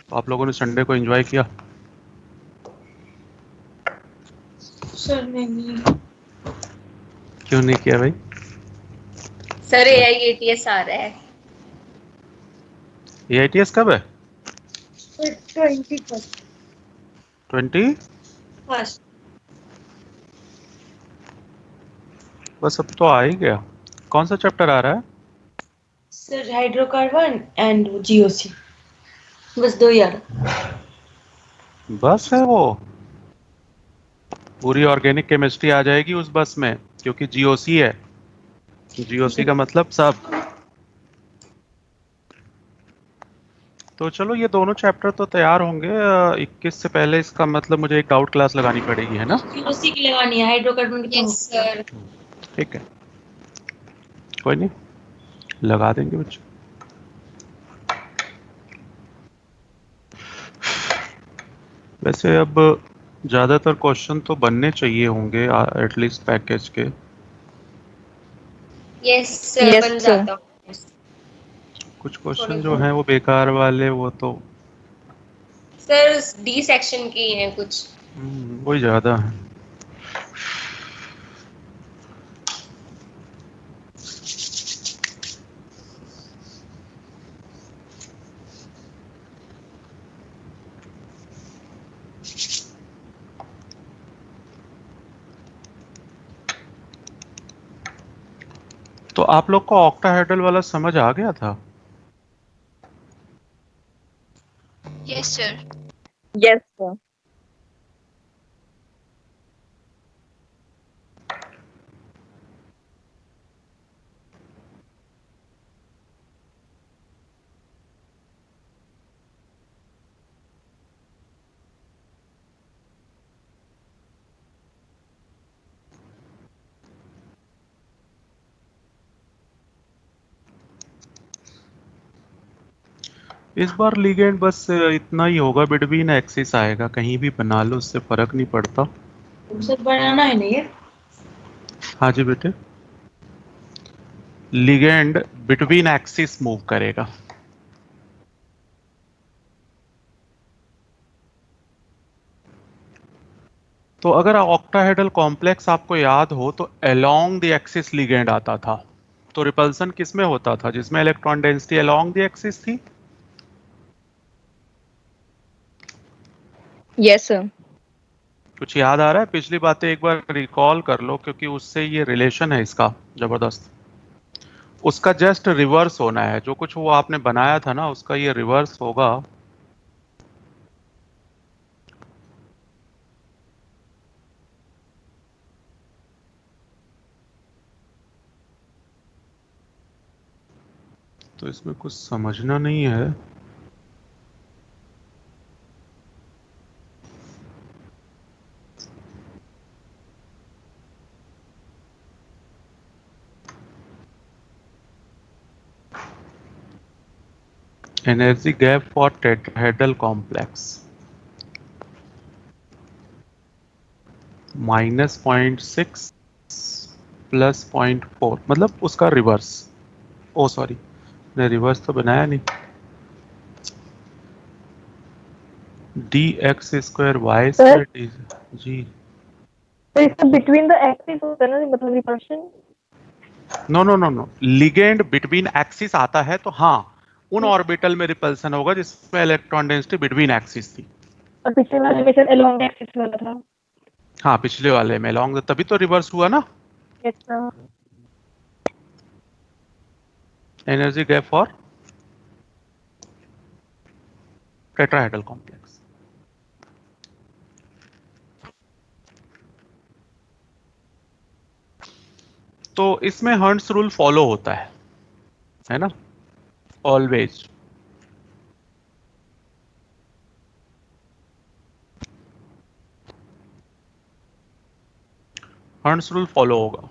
तो आप लोगों ने संडे को एंजॉय किया? सर नहीं। क्यों नहीं किया भाई? सर AIATS आ रहा है। AITS कब है? 21st। 20? बस अब तो आ ही गया। कौन सा चैप्टर आ रहा है? सर हाइड्रोकार्बन एंड GOC, बस 2 यार। बस है वो? पूरी ऑर्गेनिक केमिस्ट्री आ जाएगी उस बस में, क्योंकि GOC है। GOC का मतलब सब। तो चलो, ये दोनों चैप्टर तो तैयार होंगे 21 से पहले। इसका मतलब मुझे एक डाउट क्लास लगानी पड़ेगी, है ना? GOC की लगानी है, हाइड्रोकार्बन की तो यस सर। ठीक है, कोई नहीं, लगा देंगे बच्चे। वैसे अब ज़्यादातर क्वेश्चन तो बनने चाहिए होंगे एटलीस्ट पैकेज के। यस सर बन जाता हूँ। कुछ क्वेश्चन जो हैं वो बेकार वाले, वो तो सर D सेक्शन के ही हैं कुछ। वही ज़्यादा है। तो आप लोग को ऑक्टाहेड्रल वाला समझ आ गया था? Yes sir. Yes, sir. इस बार लिगेंड बस इतना ही होगा, बिटवीन एक्सिस आएगा, कहीं भी बना लो, उससे फर्क नहीं पड़ता। सर बनाना है नहीं है। हाँ जी बेटे, लिगेंड बिटवीन एक्सिस मूव करेगा। तो अगर ऑक्टाहेड्रल कॉम्प्लेक्स आपको याद हो तो अलोंग द एक्सिस लिगेंड आता था। तो रिपल्सन किस में होता था? जिसमें electron density along the axis थी। Yes, sir. कुछ याद आ रहा है? पिछली बातें एक बार रिकॉल कर लो, क्योंकि उससे ये रिलेशन है इसका जबरदस्त। उसका जस्ट रिवर्स होना है, जो कुछ वो आपने बनाया था ना, उसका ये रिवर्स होगा। तो इसमें कुछ समझना नहीं है। Energy gap for tetrahedral complex -0.6 plus 0.4, मतलब उसका रिवर्स। ओ सॉरी, ने रिवर्स तो बनाया नहीं। dx² y² जी। तो इसका between the axis होता है ना, मतलब repulsion. No no no no, ligand between axis आता है तो हाँ, उन ऑर्बिटल में रिपल्सन होगा जिसमें इलेक्ट्रॉन डेंसिटी बिटवीन एक्सिस थी। और पिछले वाले में सर along the axis वाला था. हाँ, पिछले वाले में लॉन्ग, तभी तो रिवर्स हुआ ना। Yes, sir. Energy gap for tetrahedral complex. तो इसमें हर्ट्ज रूल फॉलो होता है ना, ऑलवेज। हर्ट्ज रूल फॉलो होगा,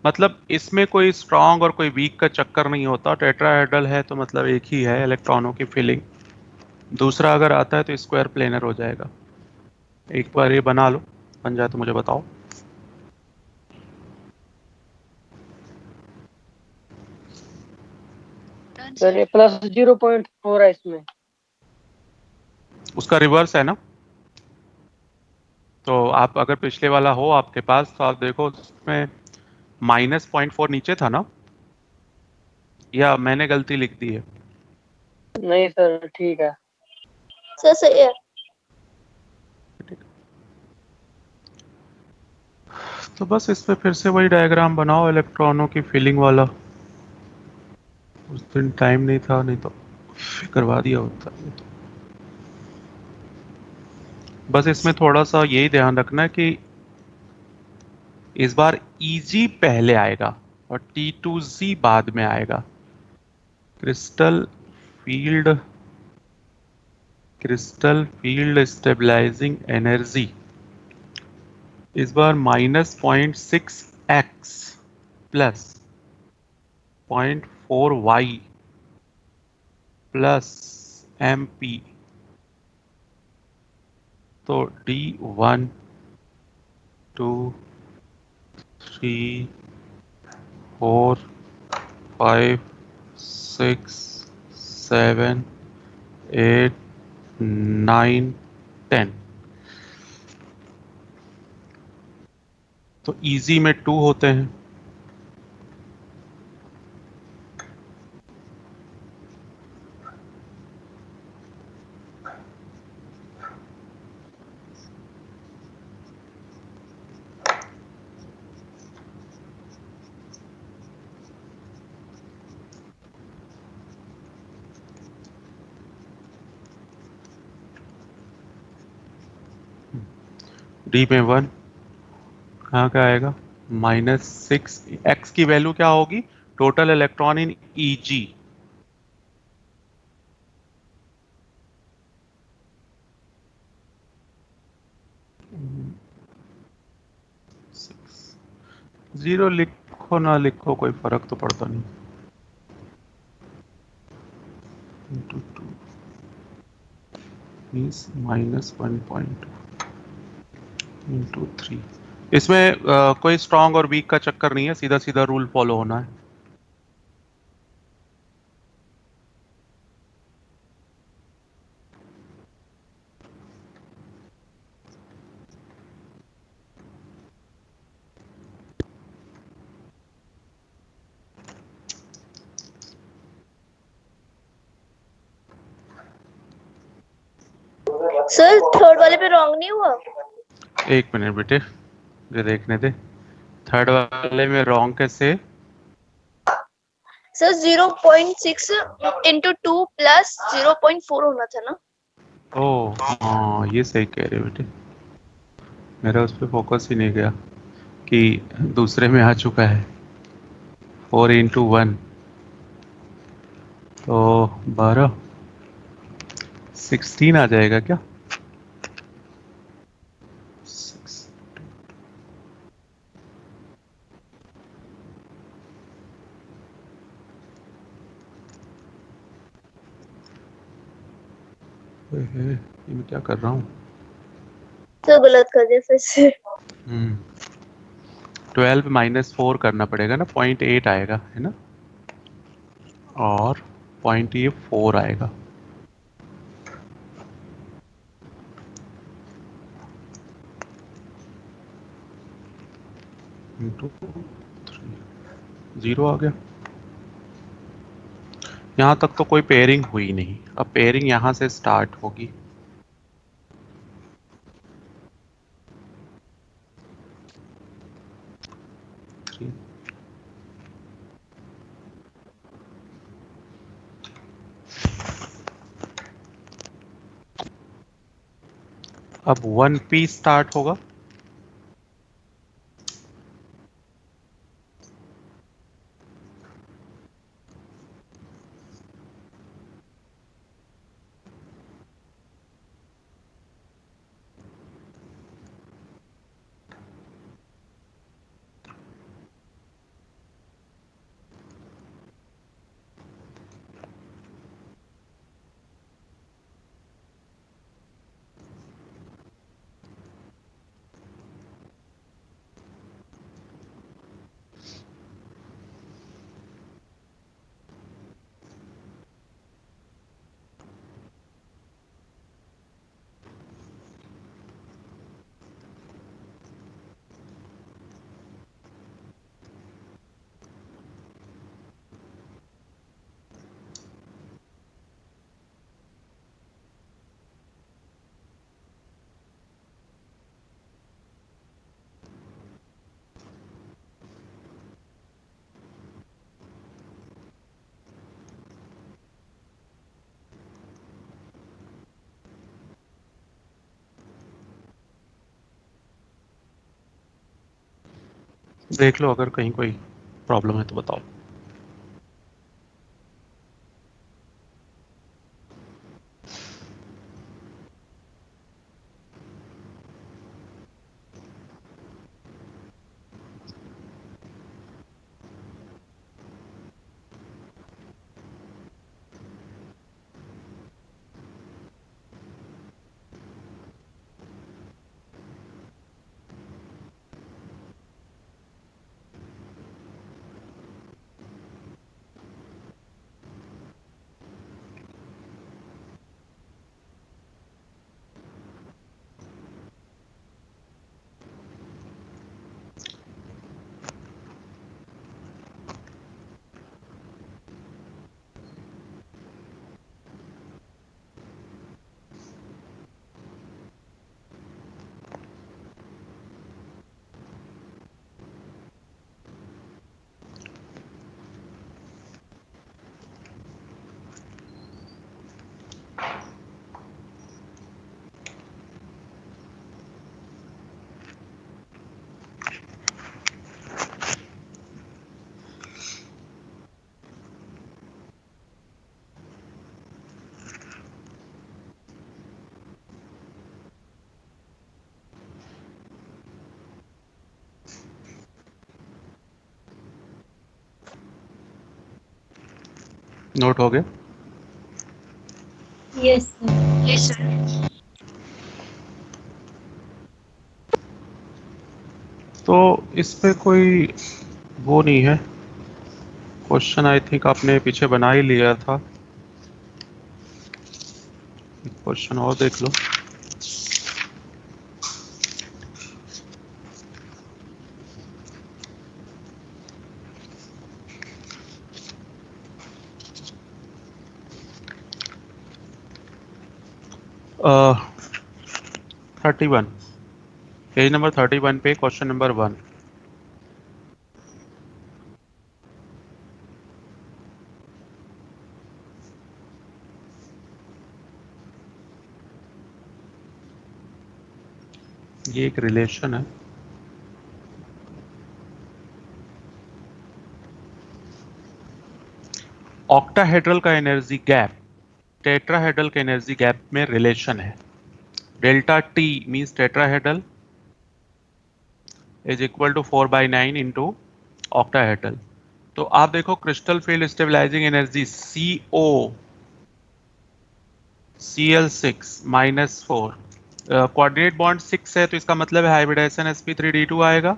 मतलब इसमें कोई स्ट्रांग और कोई वीक का चक्कर नहीं होता। टेट्राहेड्रल है तो मतलब एक ही है इलेक्ट्रॉनों की फिलिंग। दूसरा अगर आता है तो स्क्वायर प्लेनर हो जाएगा। एक बार ये बना लो, बन जाए तो मुझे बताओ। डन सर ये +0.4 है इसमें। उसका रिवर्स है ना, तो आप अगर पिछले वाला हो आपके पास तो आप देखो उसमें -0.4 नीचे था ना, या मैंने गलती लिख दी है? नहीं सर ठीक है। सर सही है। तो बस इस पे फिर से वही डायग्राम बनाओ इलेक्ट्रॉनों की फिलिंग वाला। उस दिन टाइम नहीं था, नहीं तो करवा दिया होता। बस इसमें थोड़ा सा यही ध्यान रखना है कि इस बार Eg पहले आएगा और T2Z बाद में आएगा। क्रिस्टल फील्ड स्टेबलाइजिंग एनर्जी इस बार -0.6x plus 0.4y plus MP, तो D1 2 3 4 5 6 7 8 9 10, तो इजी में 2 होते हैं। डी में 1 कहाँ का आएगा, -6, एक्स की वैल्यू क्या होगी, total electron in Eg, zero लिखो ना लिखो कोई फर्क तो पड़ता नहीं। Into 2 means -1.2 into 3। इसमें कोई स्ट्रांग और वीक का चक्कर नहीं है, सीधा सीधा रूल फॉलो होना है। सर थर्ड वाले पे रॉन्ग नहीं हुआ? एक मिनट बेटे, मुझे देखने दे। थर्ड वाले में रॉन्ग कैसे? सर 0.6 इंटू 2 प्लस 0.4 होना था ना? ओ हाँ, ये सही कह रहे हो बेटे, मेरा उस पर फोकस ही नहीं गया कि दूसरे में आ चुका है। 4 × 1 तो 12, 16 आ जाएगा क्या? 6 ये मैं क्या कर रहा हूँ? सर गलत कर दिया फिर से। 12 -4 करना पड़ेगा ना, 0.8 आएगा है ना, और पॉइंट ये 4 आएगा। इंटू 3, 0 आ गया। यहाँ तक तो कोई पेयरिंग हुई नहीं, अब पेयरिंग यहाँ से स्टार्ट होगी। अब 1p स्टार्ट होगा। देख लो, अगर कहीं कोई प्रॉब्लम है तो बताओ। नोट हो गया? Yes sir. Yes, sir. तो इस पे कोई वो नहीं है क्वेश्चन, आई थिंक आपने पीछे बना ही लिया था। क्वेश्चन और देख लो। अ, 31, पेज नंबर 31 पे क्वेश्चन नंबर 1। ये एक रिलेशन है। ऑक्टाहेड्रल का एनर्जी गैप टेट्राहेड्रल के एनर्जी गैप में रिलेशन है। Delta T means tetrahedral is equal to 4/9 into octahedral. तो आप देखो, crystal field stabilising energy CO Cl6 - 4, coordinate bond 6 है, तो इसका मतलब है हाइब्रिडाइजेशन sp3d2 आएगा।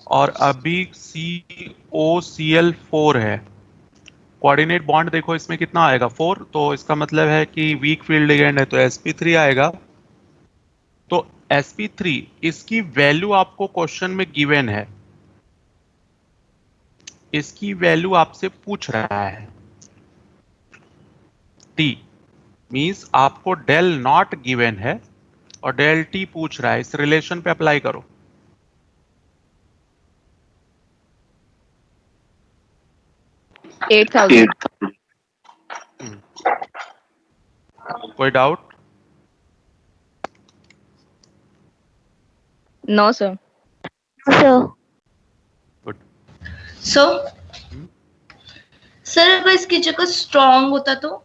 और अभी COCl4 है, कोऑर्डिनेट बॉन्ड देखो इसमें कितना आएगा 4, तो इसका मतलब है कि वीक फील्ड लिगेंड है, तो sp3 आएगा। तो sp3 इसकी वैल्यू आपको क्वेश्चन में गिवन है, इसकी वैल्यू आपसे पूछ रहा है। T मींस आपको डेल नॉट गिवन है और डेल टी पूछ रहा है, इस रिलेशन पे अप्लाई करो। 8,000. कोई doubt? No, sir. So, good. So sir अगर इसकी जगह स्ट्रॉन्ग होता तो?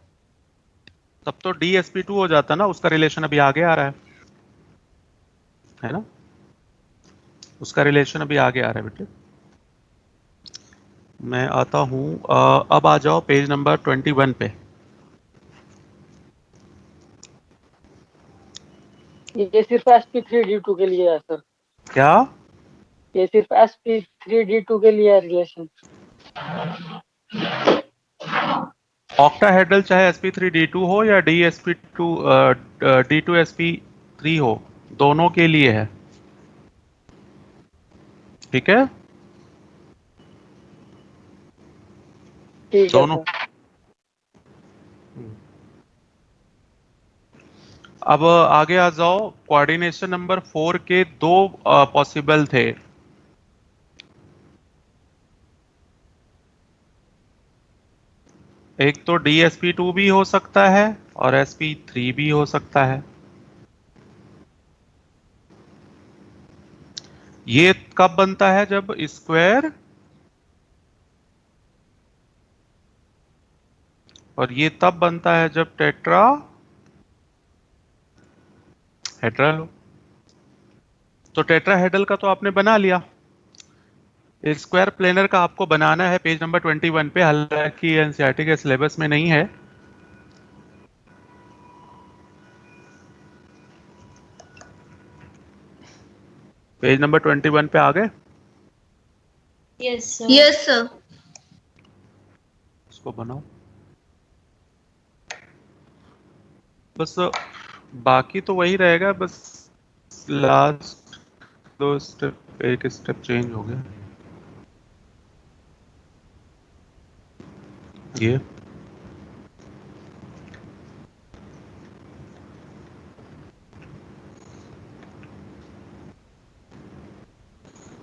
तब तो DsP2 हो जाता ना, उसका रिलेशन अभी आगे आ रहा है ना, उसका रिलेशन अभी आगे आ रहा है बेटे। मैं आता हूं, अब आ जाओ पेज नंबर 21 पे। ये सिर्फ sp3d2 के लिए है सर। क्या? ये सिर्फ sp3d2 के लिए है रिलेशन। ऑक्टाहेड्रल चाहे sp3d2 हो या d2sp3 हो, दोनों के लिए है। ठीक है, ठीक है दोनों। सर। अब आगे आ जाओ, कोऑर्डिनेशन नंबर 4 के दो पॉसिबल थे। एक तो DsP2 भी हो सकता है और sp3 भी हो सकता है। ये कब बनता है? जब स्क्वायर और ये तब बनता है जब टेट्रा हेड्रल हो। तो टेट्राहेड्रल का तो आपने बना लिया, स्क्वायर प्लेनर का आपको बनाना है पेज नंबर 21 पे, हालांकि एनसीईआरटी के सिलेबस में नहीं है। पेज नंबर 21 पे आ गए? Yes, sir. Yes sir. इसको बनाओ बस, बाकी तो वही रहेगा, बस लास्ट 2 स्टेप, एक स्टेप चेंज हो गया। ये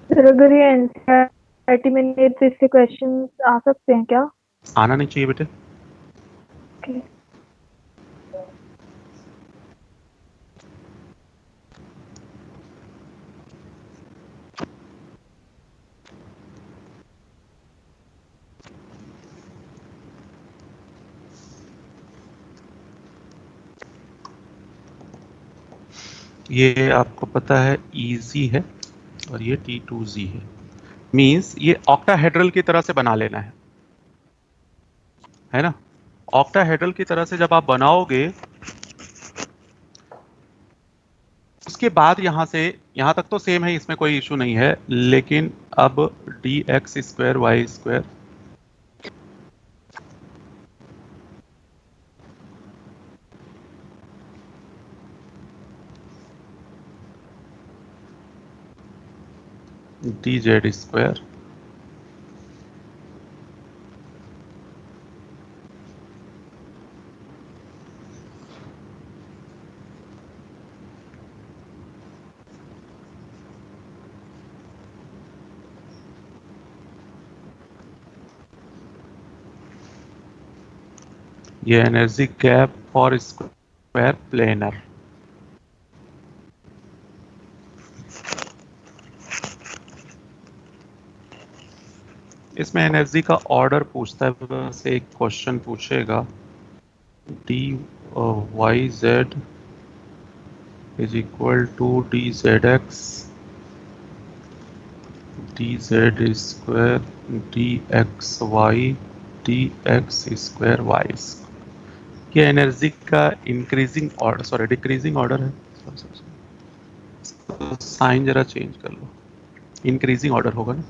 सर अगर ये एनसीईआरटी में नहीं है तो इससे क्वेश्चन आ सकते हैं क्या? आना नहीं चाहिए बेटे। Okay. ये आपको पता है इजी है, और ये T2Z है, मींस ये ऑक्टाहेड्रल की तरह से बना लेना है ना? ऑक्टाहेड्रल की तरह से जब आप बनाओगे, उसके बाद यहां से यहां तक तो सेम है, इसमें कोई इशू नहीं है, लेकिन अब dx² y², dz², ये energy gap for square planar. इसमें एनर्जी का ऑर्डर पूछता है, बस एक क्वेश्चन पूछेगा, dy(z) is equal to dzx dz² dxy dx² y। ये एनर्जी का increasing order, sorry decreasing order है, साइन जरा चेंज कर लो, इंक्रीजिंग ऑर्डर होगा ना।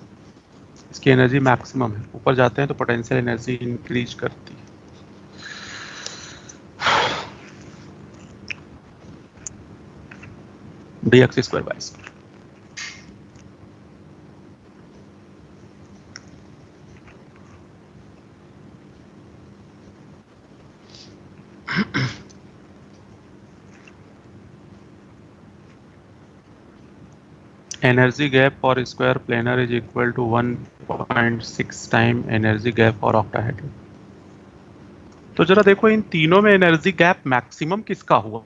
इसकी एनर्जी मैक्सिमम है, ऊपर जाते हैं तो पोटेंशियल एनर्जी इंक्रीज करती है। dx² y। Energy gap for square planar is equal to 1.6 time energy gap for octahedral. तो जरा देखो इन तीनों में एनर्जी गैप मैक्सिमम किसका हुआ?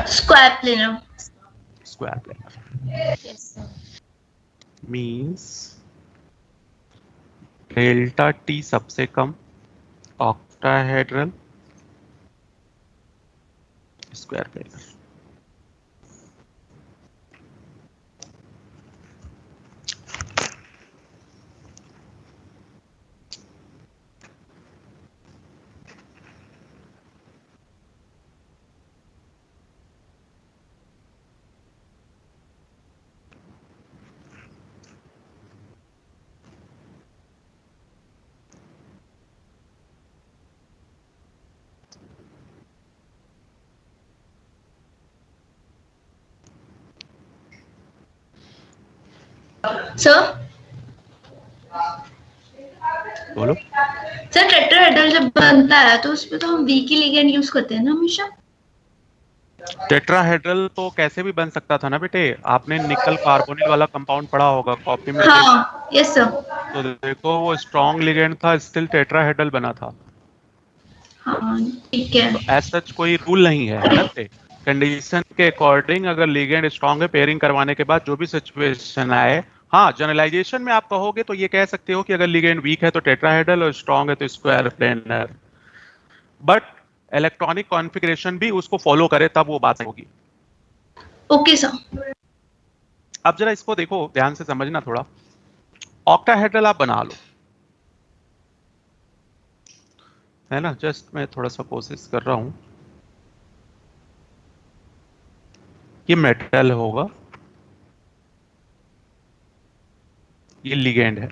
Square planar. Square planar Yes, sir. Means delta T सबसे कम, ऑक्टाहेड्रल, स्क्वायर प्लेनर। सर बोलो। Sir tetrahedral जब बनता है तो उसमें तो हम वी की लिगेंड यूज करते हैं ना हमेशा। टेट्राहेड्रल तो कैसे भी बन सकता था ना बेटे, आपने निकल कार्बोनिल वाला कंपाउंड पढ़ा होगा कॉपी में। हाँ यस सर। तो देखो वो स्ट्रॉन्ग लिगेंड था, स्टिल टेट्राहेड्रल बना था। हाँ ठीक है। तो एज सच कोई रूल नहीं है ना बेटे। कंडीशन के अकॉर्डिंग अगर लिगेंड स्ट्रांग है, पेयरिंग करवाने के बाद जो भी सिचुएशन आए, हाँ जनरलाइजेशन में आप कहोगे तो ये कह सकते हो कि अगर लिगेंड वीक है तो टेट्राहेड्रल और स्ट्रांग है तो square planar, but electronic configuration भी उसको फॉलो करे तब वो बात होगी। Okay sir. अब जरा इसको देखो, ध्यान से समझना थोड़ा। ऑक्टाहेड्रल आप बना लो, है ना, जस्ट मैं थोड़ा सा कोशिश कर रहा हूं। ये मेटल होगा, ये लिगेंड है।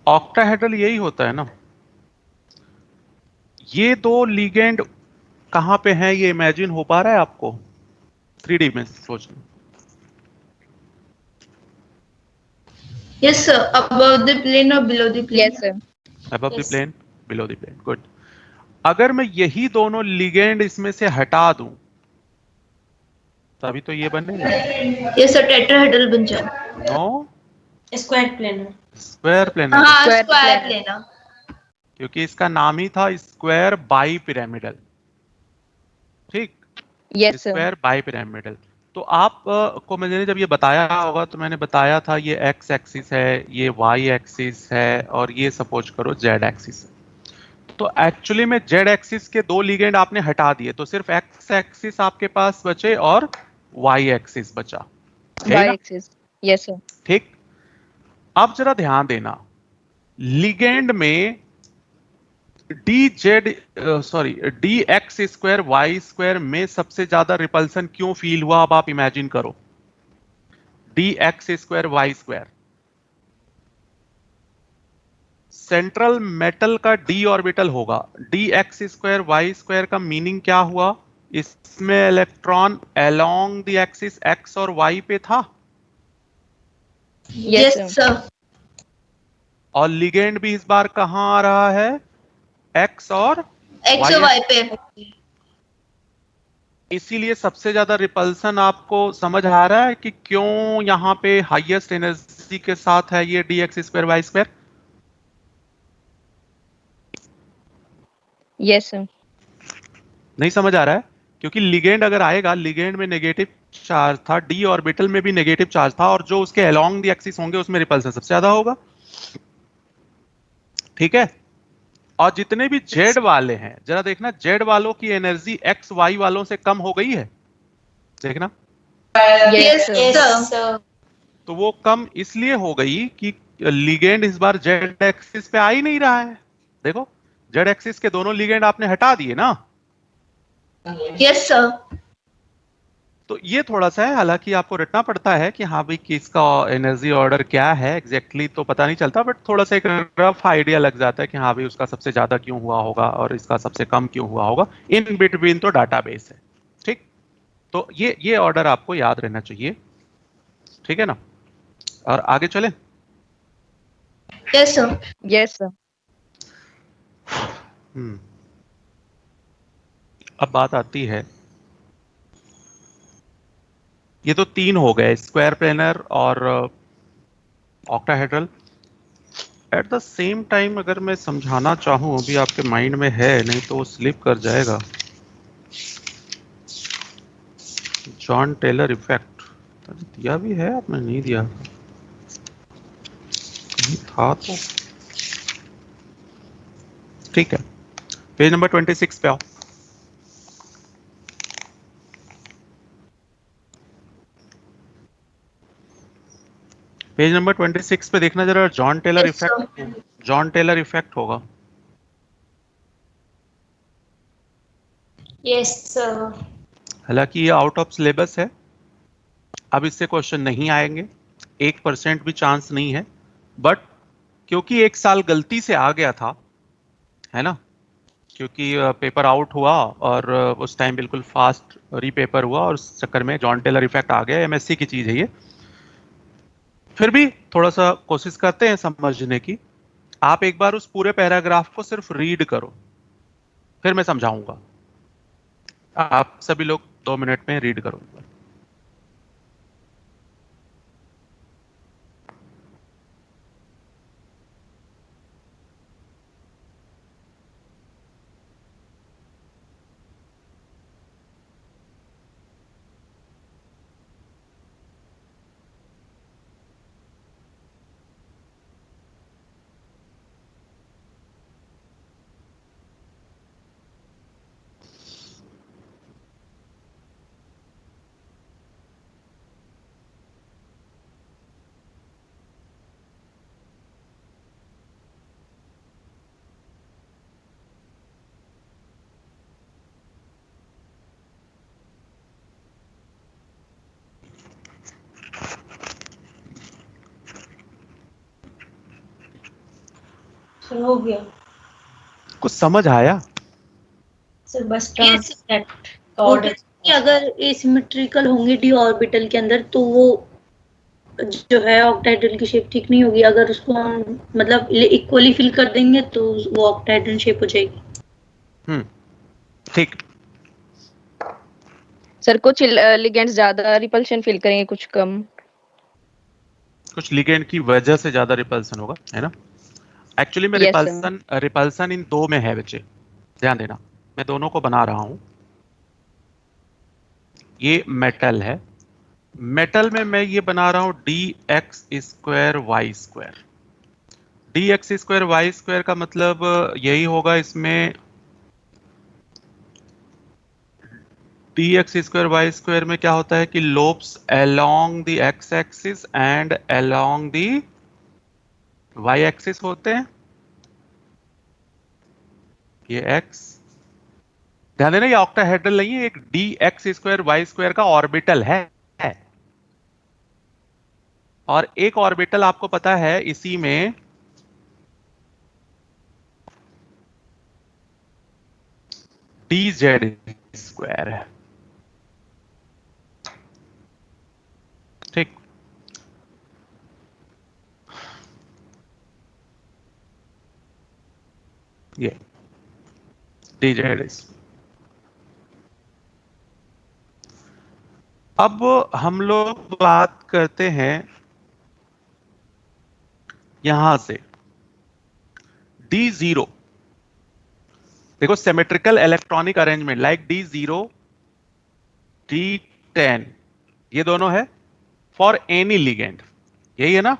ऑक्टाहेड्रल यही होता है ना। ये दो लिगेंड कहां पे हैं, ये इमेजिन हो पा रहा है आपको 3D में सोचना? Yes sir, above the plane और below the plane. Yes, sir. Above the Yes. Plane, below the plane, good. अगर मैं यही दोनों लिगेंड इसमें से हटा दूं तभी तो ये बनेगा। यस सर, टेट्राहेड्रल बन जाए। No, square planar. Square planar, हाँ, Square स्क्वायर planar. प्लेनर। क्योंकि इसका नाम ही था स्क्वायर बाई पिरामिडल। ठीक, Yes, sir. Square bipyramidal. तो आप को मैंने जब ये बताया होगा तो मैंने बताया था ये एक्स एक्सिस है, ये वाई एक्सिस है और ये सपोज करो जेड एक्सिस है। तो एक्चुअली में जेड एक्सिस के दो लिगेंड आपने हटा दिए तो सिर्फ एक्स एक्सिस आपके पास बचे और वाई एक्सिस बचा, है Y ना? axis. Yes, sir. ठीक, अब जरा ध्यान देना, लिगेंड में d z sorry d x square y square में सबसे ज्यादा रिपल्सन क्यों फील हुआ? अब आप इमेजिन करो, d x square y square, central metal का डी ऑर्बिटल होगा। D x square y square का मीनिंग क्या हुआ? इसमें electron along the axis x और वाई पे था, Yes, sir. Yes sir. और लिगेंड भी इस बार कहां आ रहा है? एक्स और एक्स और वाई पे। इसीलिए सबसे ज्यादा रिपल्सन आपको समझ आ रहा है कि क्यों यहां पे हाईएस्ट एनर्जी के साथ है ये d x square y square. Yes, sir. नहीं समझ आ रहा है? क्योंकि लिगेंड अगर आएगा, लिगेंड में नेगेटिव चार्ज था, डी ऑर्बिटल में भी नेगेटिव चार्ज था, और जो उसके अलोंग द एक्सिस होंगे उसमें रिपल्सन सबसे ज्यादा होगा। ठीक है, और जितने भी जेड वाले हैं जरा देखना, जेड वालों की एनर्जी एक्स वाई वालों से कम हो गई है, देखना। Yes, yes sir. Yes, sir. sir. तो वो कम इसलिए हो गई कि लिगेंड इस बार जेड एक्सिस पे आ ही नहीं रहा है। देखो, जेड एक्सिस के दोनों लिगेंड आपने हटा दिए ना। Yes sir. तो ये थोड़ा सा है, हालांकि आपको रटना पड़ता है कि हाँ भाई किसका एनर्जी ऑर्डर क्या है एग्जैक्टली तो पता नहीं चलता, बट थोड़ा सा एक रफ आइडिया लग जाता है कि हाँ भाई उसका सबसे ज्यादा क्यों हुआ होगा और इसका सबसे कम क्यों हुआ होगा। इन बिटवीन तो डाटाबेस है। ठीक, तो ये ऑर्डर आपको याद रहना चाहिए, ठीक है ना? और आगे चलें। Yes sir. Yes, sir. हम्म, अब बात आती है, ये तो तीन हो गए, स्क्वायर प्लेनर और octahedral. At the same time अगर मैं समझाना चाहूँ, अभी आपके माइंड में है नहीं तो वो स्लिप कर जाएगा, जॉन टेलर इफेक्ट दिया भी है आपने, नहीं दिया कहीं था तो। ठीक है, पेज नंबर 26 पे आओ। पेज नंबर 26 पे देखना जरा, Jahn Teller yes sir. Effect, Jahn Teller effect होगा। Yes, sir. हालांकि ये आउट ऑफ सिलेबस है, अब इससे क्वेश्चन नहीं आएंगे, 1% भी चांस नहीं है, बट क्योंकि एक साल गलती से आ गया था, है ना, क्योंकि पेपर आउट हुआ और उस टाइम बिल्कुल फास्ट रीपेपर हुआ और उस चक्कर में जॉन टेलर इफेक्ट आ गया। एमएससी की चीज है ये, फिर भी थोड़ा सा कोशिश करते हैं समझने की। आप एक बार उस पूरे पैराग्राफ को सिर्फ रीड करो, फिर मैं समझाऊंगा। आप सभी लोग 2 मिनट में रीड करो। सर हो गया कुछ समझ आया? सर, बस Yes. ट्रांसलेट वो ऑर्डर। कि अगर एसिमेट्रिकल होंगे डी ऑर्बिटल के अंदर तो वो जो है ऑक्टाहेड्रल की शेप ठीक नहीं होगी। अगर उसको हम मतलब इक्वली फिल कर देंगे तो वो ऑक्टाहेड्रल शेप हो जाएगी। ठीक। सर कुछ लिगेंड्स ज्यादा रिपल्शन फील करेंगे, कुछ कम। कुछ लिगेंड की वजह से ज्यादा रिपल्सन होगा, है ना? एक्चुअली में Yes, sir. रिपल्सन इन दो में है बच्चे, ध्यान देना। मैं दोनों को बना रहा हूं। ये मेटल है, मेटल में मैं ये बना रहा हूं d x square y square. D x square y square का मतलब यही होगा इसमें, d x square y square में क्या होता है कि lobes along the x axis and along the y axis होते हैं। ये एक्स, ध्यान देना ये ऑक्टाहेड्रल नहीं है, एक d x square y square का ऑर्बिटल है। और एक ऑर्बिटल आपको पता है इसी में डी जेड स्क्वायर है, ठीक। ये डी जेड। अब हम लोग बात करते हैं यहां से D0। देखो symmetrical electronic arrangement like D0, D10, ये दोनों है फॉर एनी लिगेंड, यही है ना?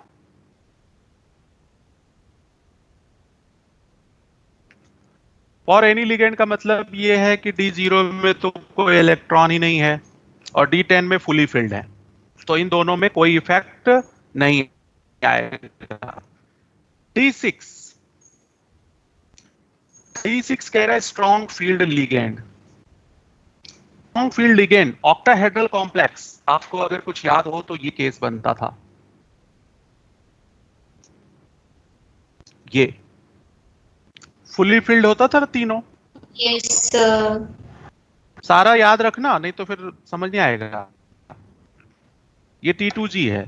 फॉर एनी लिगेंड का मतलब ये है कि D0 में तो कोई इलेक्ट्रॉन ही नहीं है और D10 में फुली फिल्ड है, तो इन दोनों में कोई इफेक्ट नहीं आएगा। D6 कह रहा है strong field ligand. Strong field ligand octahedral complex, आपको अगर कुछ याद हो तो ये केस बनता था, ये फुली फिल्ड होता था ना तीनों। Yes sir. सारा याद रखना नहीं तो फिर समझ नहीं आएगा। ये T2G है,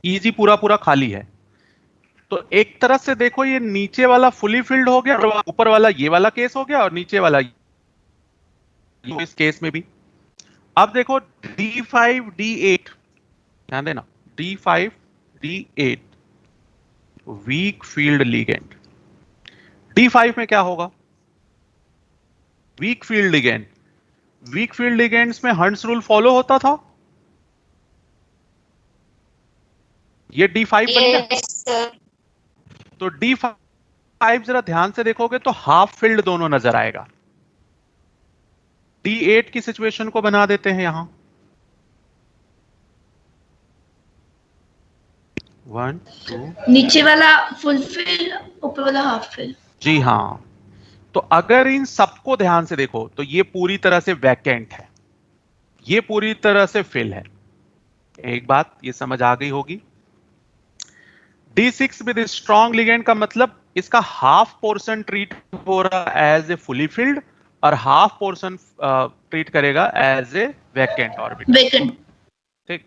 EG पूरा पूरा खाली है। तो एक तरह से देखो ये नीचे वाला फुली फिल्ड हो गया और ऊपर वाला ये वाला केस हो गया और नीचे वाला इस केस में भी। अब देखो D5 D8, ध्यान देना D5 D8 weak field ligand. D5 में क्या होगा? Weak field ligand. Weak field ligands में हंट्स रूल फॉलो होता था, ये D5 बन गया। Yes sir. तो D5 जरा ध्यान से देखोगे तो हाफ फिल्ड दोनों नजर आएगा। D8 की सिचुएशन को बना देते हैं यहां 1 2। नीचे वाला फुल फिल, ऊपर वाला हाफ फिल। जी हां, तो अगर इन सबको ध्यान से देखो तो ये पूरी तरह से वैकेंट है, ये पूरी तरह से फिल है। एक बात ये समझ आ गई होगी। D6 विद स्ट्रॉन्ग लिगेंड का मतलब इसका हाफ पोर्शन ट्रीट हो रहा एज ए फुली फिल्ड और हाफ पोर्शन ट्रीट करेगा as a vacant orbital, vacant. ठीक।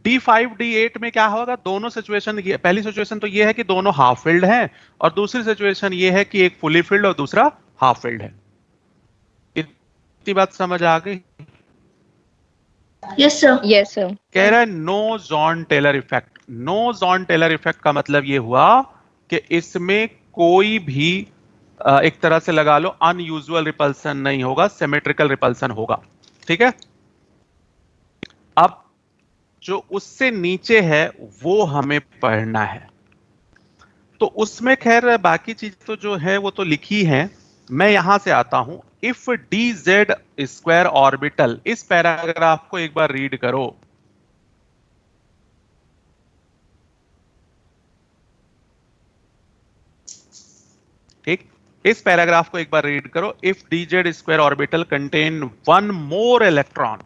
D5 D8 में क्या होगा? दोनों सिचुएशन, पहली सिचुएशन तो ये है कि दोनों हाफ फिल्ड हैं और दूसरी सिचुएशन ये है कि एक फुली फिल्ड और दूसरा हाफ फिल्ड है। इतनी बात समझ आ गई? Yes sir. Yes, sir. कह रहा है no Jahn Teller effect. No Jahn Teller effect का मतलब ये हुआ कि इसमें कोई भी एक तरह से लगा लो अनयूजुअल रिपल्सन नहीं होगा, सिमेट्रिकल रिपल्सन होगा, ठीक है। अब जो उससे नीचे है वो हमें पढ़ना है, तो उसमें खैर बाकी चीज तो जो है वो तो लिखी है। मैं यहां से आता हूं, if D Z square orbital, इस पैराग्राफ को एक बार रीड करो। ठीक, इस पैराग्राफ को एक बार रीड करो। If D Z square orbital contain one more electron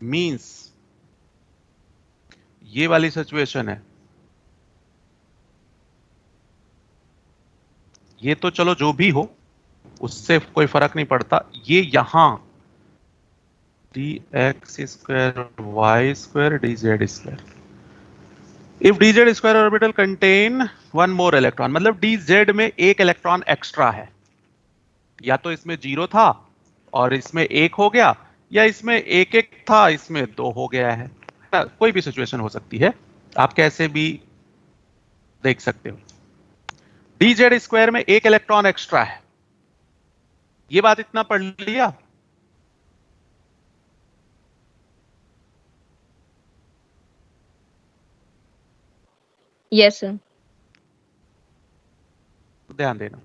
means ये वाली सिचुएशन है। ये तो चलो जो भी हो उससे कोई फर्क नहीं पड़ता। ये यहां dx square y square dz square, if dz square orbital contain one more electron, मतलब dz में एक इलेक्ट्रॉन एक्स्ट्रा है, या तो इसमें 0 था और इसमें 1 हो गया, या इसमें 1 था इसमें 2 हो गया है। कोई भी सिचुएशन हो सकती है, आप कैसे भी देख सकते हो। dz स्क्वायर में एक इलेक्ट्रॉन एक्स्ट्रा है, ये बात इतना पढ़ लिया। Yes sir. ध्यान देना,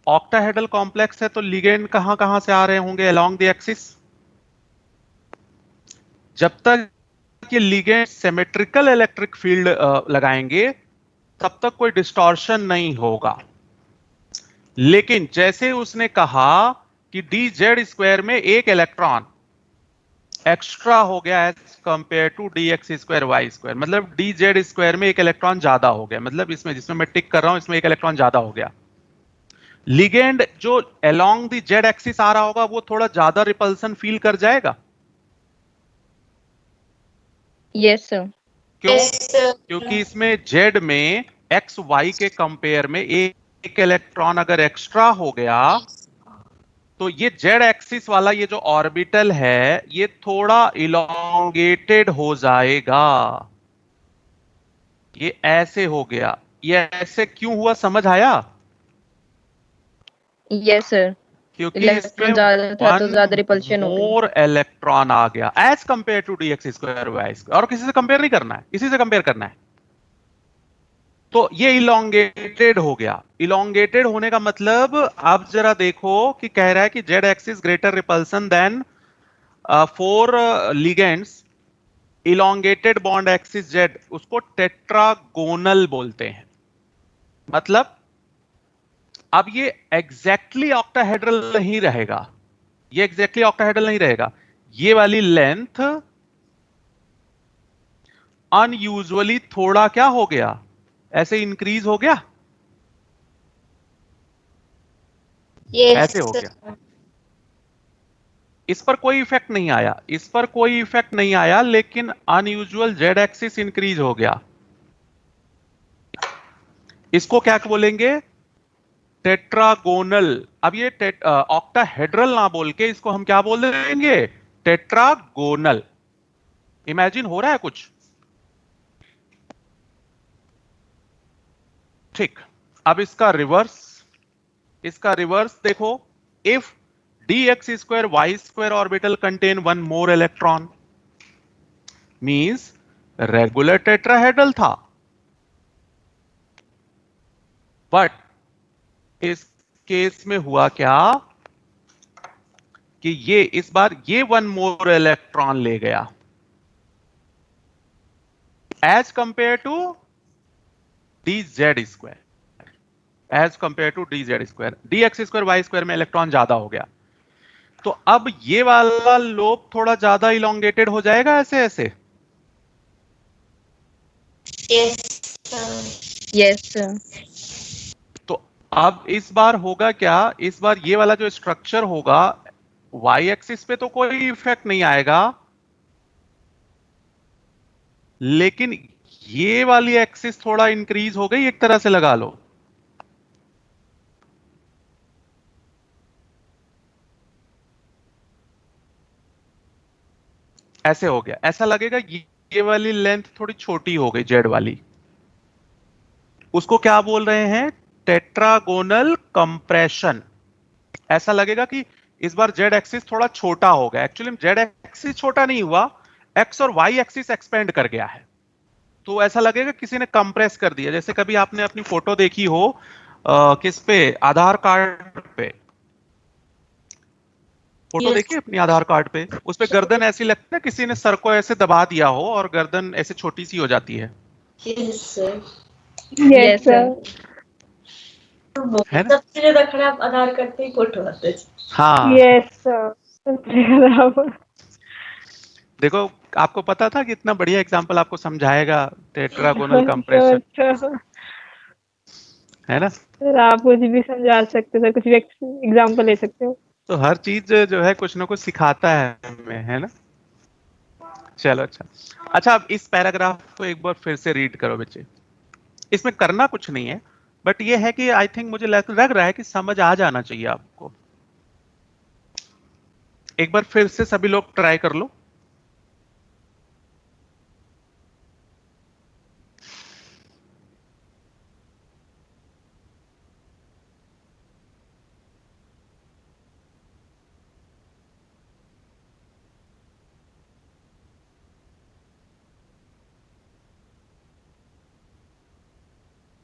ऑक्टाहेड्रल कॉम्प्लेक्स है तो लिगेंड कहां कहां से आ रहे होंगे अलोंग द एक्सिस। जब तक ये लिगेंड सिमेट्रिकल इलेक्ट्रिक फील्ड लगाएंगे तब तक कोई डिस्टॉर्शन नहीं होगा। लेकिन जैसे उसने कहा कि dz स्क्वायर में एक इलेक्ट्रॉन एक्स्ट्रा हो गया as compare to dx square y square, मतलब dz स्क्वायर में एक इलेक्ट्रॉन ज्यादा हो गया, मतलब इसमें जिसमें मैं टिक कर रहा हूं इसमें एक इलेक्ट्रॉन ज्यादा हो गया। लिगेंड जो अलोंग द z एक्सिस आ रहा होगा वो थोड़ा ज्यादा रिपल्सन फील कर जाएगा। Yes sir. क्यों? Yes, sir. क्योंकि इसमें z में x y के कंपेयर में एक इलेक्ट्रॉन अगर एक्स्ट्रा हो गया तो ये z एक्सिस वाला ये जो ऑर्बिटल है ये थोड़ा इलोंगेटेड हो जाएगा। ये ऐसे हो गया, ये ऐसे क्यों हुआ समझ आया? Yes sir. क्योंकि इलेक्ट्रॉन ज्यादा था तो ज्यादा रिपल्शन हो गई। मोर इलेक्ट्रॉन आ गया as compare to dx square y square, और किसी से कंपेयर नहीं करना है, इसी से कंपेयर करना है। तो ये इलोंगेटेड हो गया। इलोंगेटेड होने का मतलब अब जरा देखो कि कह रहा है कि z axis greater repulsion than for ligands, elongated bond axis z, उसको टेट्रागोनल बोलते हैं। मतलब अब ये एग्जैक्टली ऑक्टाहेड्रल नहीं रहेगा, ये एग्जैक्टली ऑक्टाहेड्रल नहीं रहेगा। ये वाली लेंथ अनयूजुअली थोड़ा क्या हो गया, ऐसे इंक्रीज हो गया, Yes, ऐसे हो sir. गया। इस पर कोई इफेक्ट नहीं आया, इस पर कोई इफेक्ट नहीं आया, लेकिन अनयूजुअल z एक्सिस इंक्रीज हो गया। इसको क्या बोलेंगे? टेट्रागोनल। अब ये ऑक्टाहेड्रल ना बोल के इसको हम क्या बोल देंगे? टेट्रागोनल। इमेजिन हो रहा है कुछ? ठीक। अब इसका रिवर्स देखो। If dx square y square orbital contain one more electron means regular tetrahedral था, बट इस केस में हुआ क्या कि ये इस बार ये वन मोर इलेक्ट्रॉन ले गया as compare to dz square, as compare to dz square. dx square y square में इलेक्ट्रॉन ज्यादा हो गया, तो अब ये वाला लोब थोड़ा ज्यादा इलोंगेटेड हो जाएगा ऐसे ऐसे। Yes, sir. Yes sir. तो अब इस बार होगा क्या, इस बार ये वाला जो स्ट्रक्चर होगा y एक्सिस पे तो कोई इफेक्ट नहीं आएगा, लेकिन ये वाली एक्सिस थोड़ा इंक्रीज हो गई, एक तरह से लगा लो। ऐसे हो गया, ऐसा लगेगा ये वाली लेंथ थोड़ी छोटी हो गई जेड वाली। उसको क्या बोल रहे हैं? Tetragonal compression. ऐसा लगेगा कि इस बार जेड एक्सिस थोड़ा छोटा हो गया। एक्चुअली जेड एक्सिस छोटा नहीं हुआ, एक्स और वाई एक्सिस एक्सपेंड कर गया है, तो ऐसा लगेगा किसी ने कंप्रेस कर दिया। जैसे कभी आपने अपनी फोटो देखी हो किस पे, आधार कार्ड पे फोटो Yes. देखी अपनी आधार कार्ड पे, उस पे गर्दन ऐसी लगती है किसी ने सर को ऐसे दबा दिया हो और गर्दन ऐसे छोटी सी हो जाती है Yes, sir. Yes, sir. है ना? सबसे ज्यादा खराब आधार कार्ड पे फोटो आते हैं। हाँ Yes, sir. सबसे खराब। देखो आपको पता था कि इतना बढ़िया एग्जांपल आपको समझाएगा टेट्रागोनल कंप्रेशन, अच्छा, है ना? सर आप कुछ भी समझा सकते हो, कुछ भी एग्जांपल ले सकते हो। तो हर चीज जो है कुछ ना कुछ सिखाता है हमें, है ना? चलो अच्छा। अच्छा, अब इस पैराग्राफ को एक बार फिर से रीड करो बच्चे। इसमें करना कुछ नहीं है, बट ये है कि आई थिंक मुझे लग रहा है कि समझ आ जाना चाहिए आपको। एक बार फिर से सभी लोग ट्राई कर लो।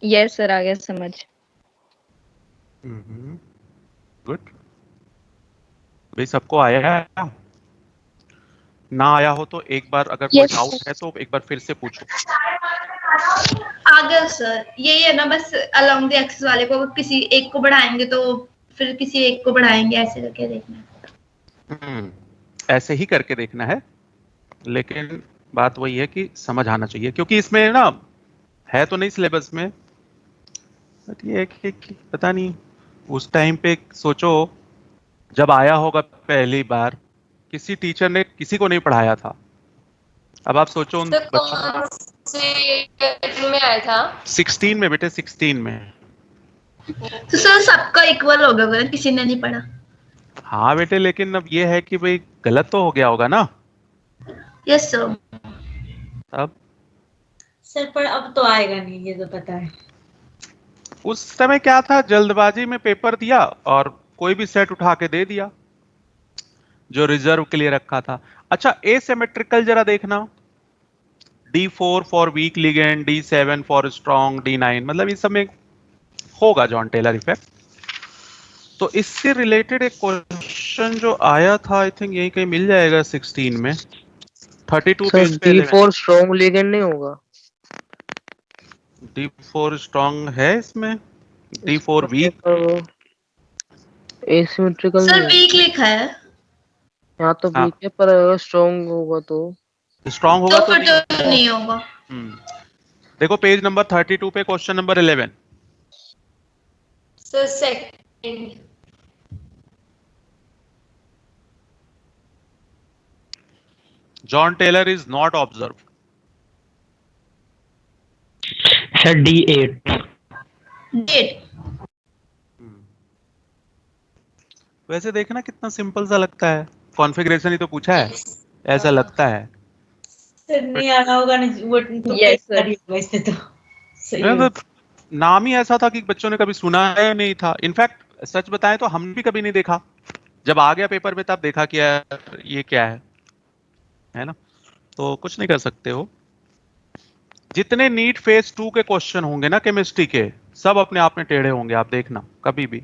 यस सर, आ गया समझ। गुड। भाई सबको आया है? ना आया हो तो एक बार, अगर कोई Yes, डाउट sir. है तो एक बार फिर से पूछो। आ गया सर, यही है ना, बस अलोंग द एक्सिस वाले को किसी एक को बढ़ाएंगे तो फिर किसी एक को बढ़ाएंगे, ऐसे करके देखना है। ऐसे ही करके देखना है, लेकिन बात वही है कि समझ आना चाहिए, क्योंकि इसमें ना है तो नहीं सिलेबस में, बट ये है कि पता नहीं उस टाइम पे सोचो जब आया होगा पहली बार, किसी टीचर ने किसी को नहीं पढ़ाया था। अब आप सोचो उन तो बच्चों कौन से ईयर में आया था? 16 में बेटे, 16 में। तो सर सबका इक्वल होगा अगर किसी ने नहीं पढ़ा। हाँ बेटे, लेकिन अब ये है कि भाई गलत तो हो गया होगा ना। Yes sir. अब सर पर अब तो आएगा नहीं, ये तो पता है। उस समय क्या था, जल्दबाजी में पेपर दिया और कोई भी सेट उठा के दे दिया जो रिजर्व के लिए रखा था। अच्छा, एसिमेट्रिकल जरा देखना, D4 for week ligand, D7 for strong, D9, मतलब इस सब में होगा जॉन टेलर इफेक्ट। तो इससे रिलेटेड एक क्वेश्चन जो आया था, आई थिंक यही कहीं मिल जाएगा 16 में, 32 सर पेज पे। D4 स्ट्रॉन्ग लिगेंड नहीं होगा? D4 स्ट्रॉन्ग है इसमें, D4 वीक। एसिमेट्रिकल सर नहीं वीक लिखा है। यहाँ तो हाँ, वीक है, पर अगर स्ट्रॉन्ग होगा तो स्ट्रॉन्ग होगा तो तो फिर तो नहीं होगा। देखो पेज नंबर 32 पे question number 11। Sir second. John Taylor is not observed. Sir D8। डेट। वैसे देखना कितना सिंपल सा लगता है, कॉन्फ़िगरेशन ही तो पूछा है, ऐसा लगता है। सर नहीं आना होगा नहीं, वो तो Yes, sir. कई बार वैसे तो सही नहीं है। तो नाम ही ऐसा था कि बच्चों ने कभी सुना है नहीं था। इनफैक्ट सच बताएं तो हमने भी कभी नहीं देखा, जब आ गया पेपर में तब देखा कि यार ये क्या है ना? तो कुछ नहीं कर सकते हो। जितने नीट फेज 2 के क्वेश्चन होंगे ना केमिस्ट्री के, सब अपने आप में टेढ़े होंगे, आप देखना कभी भी।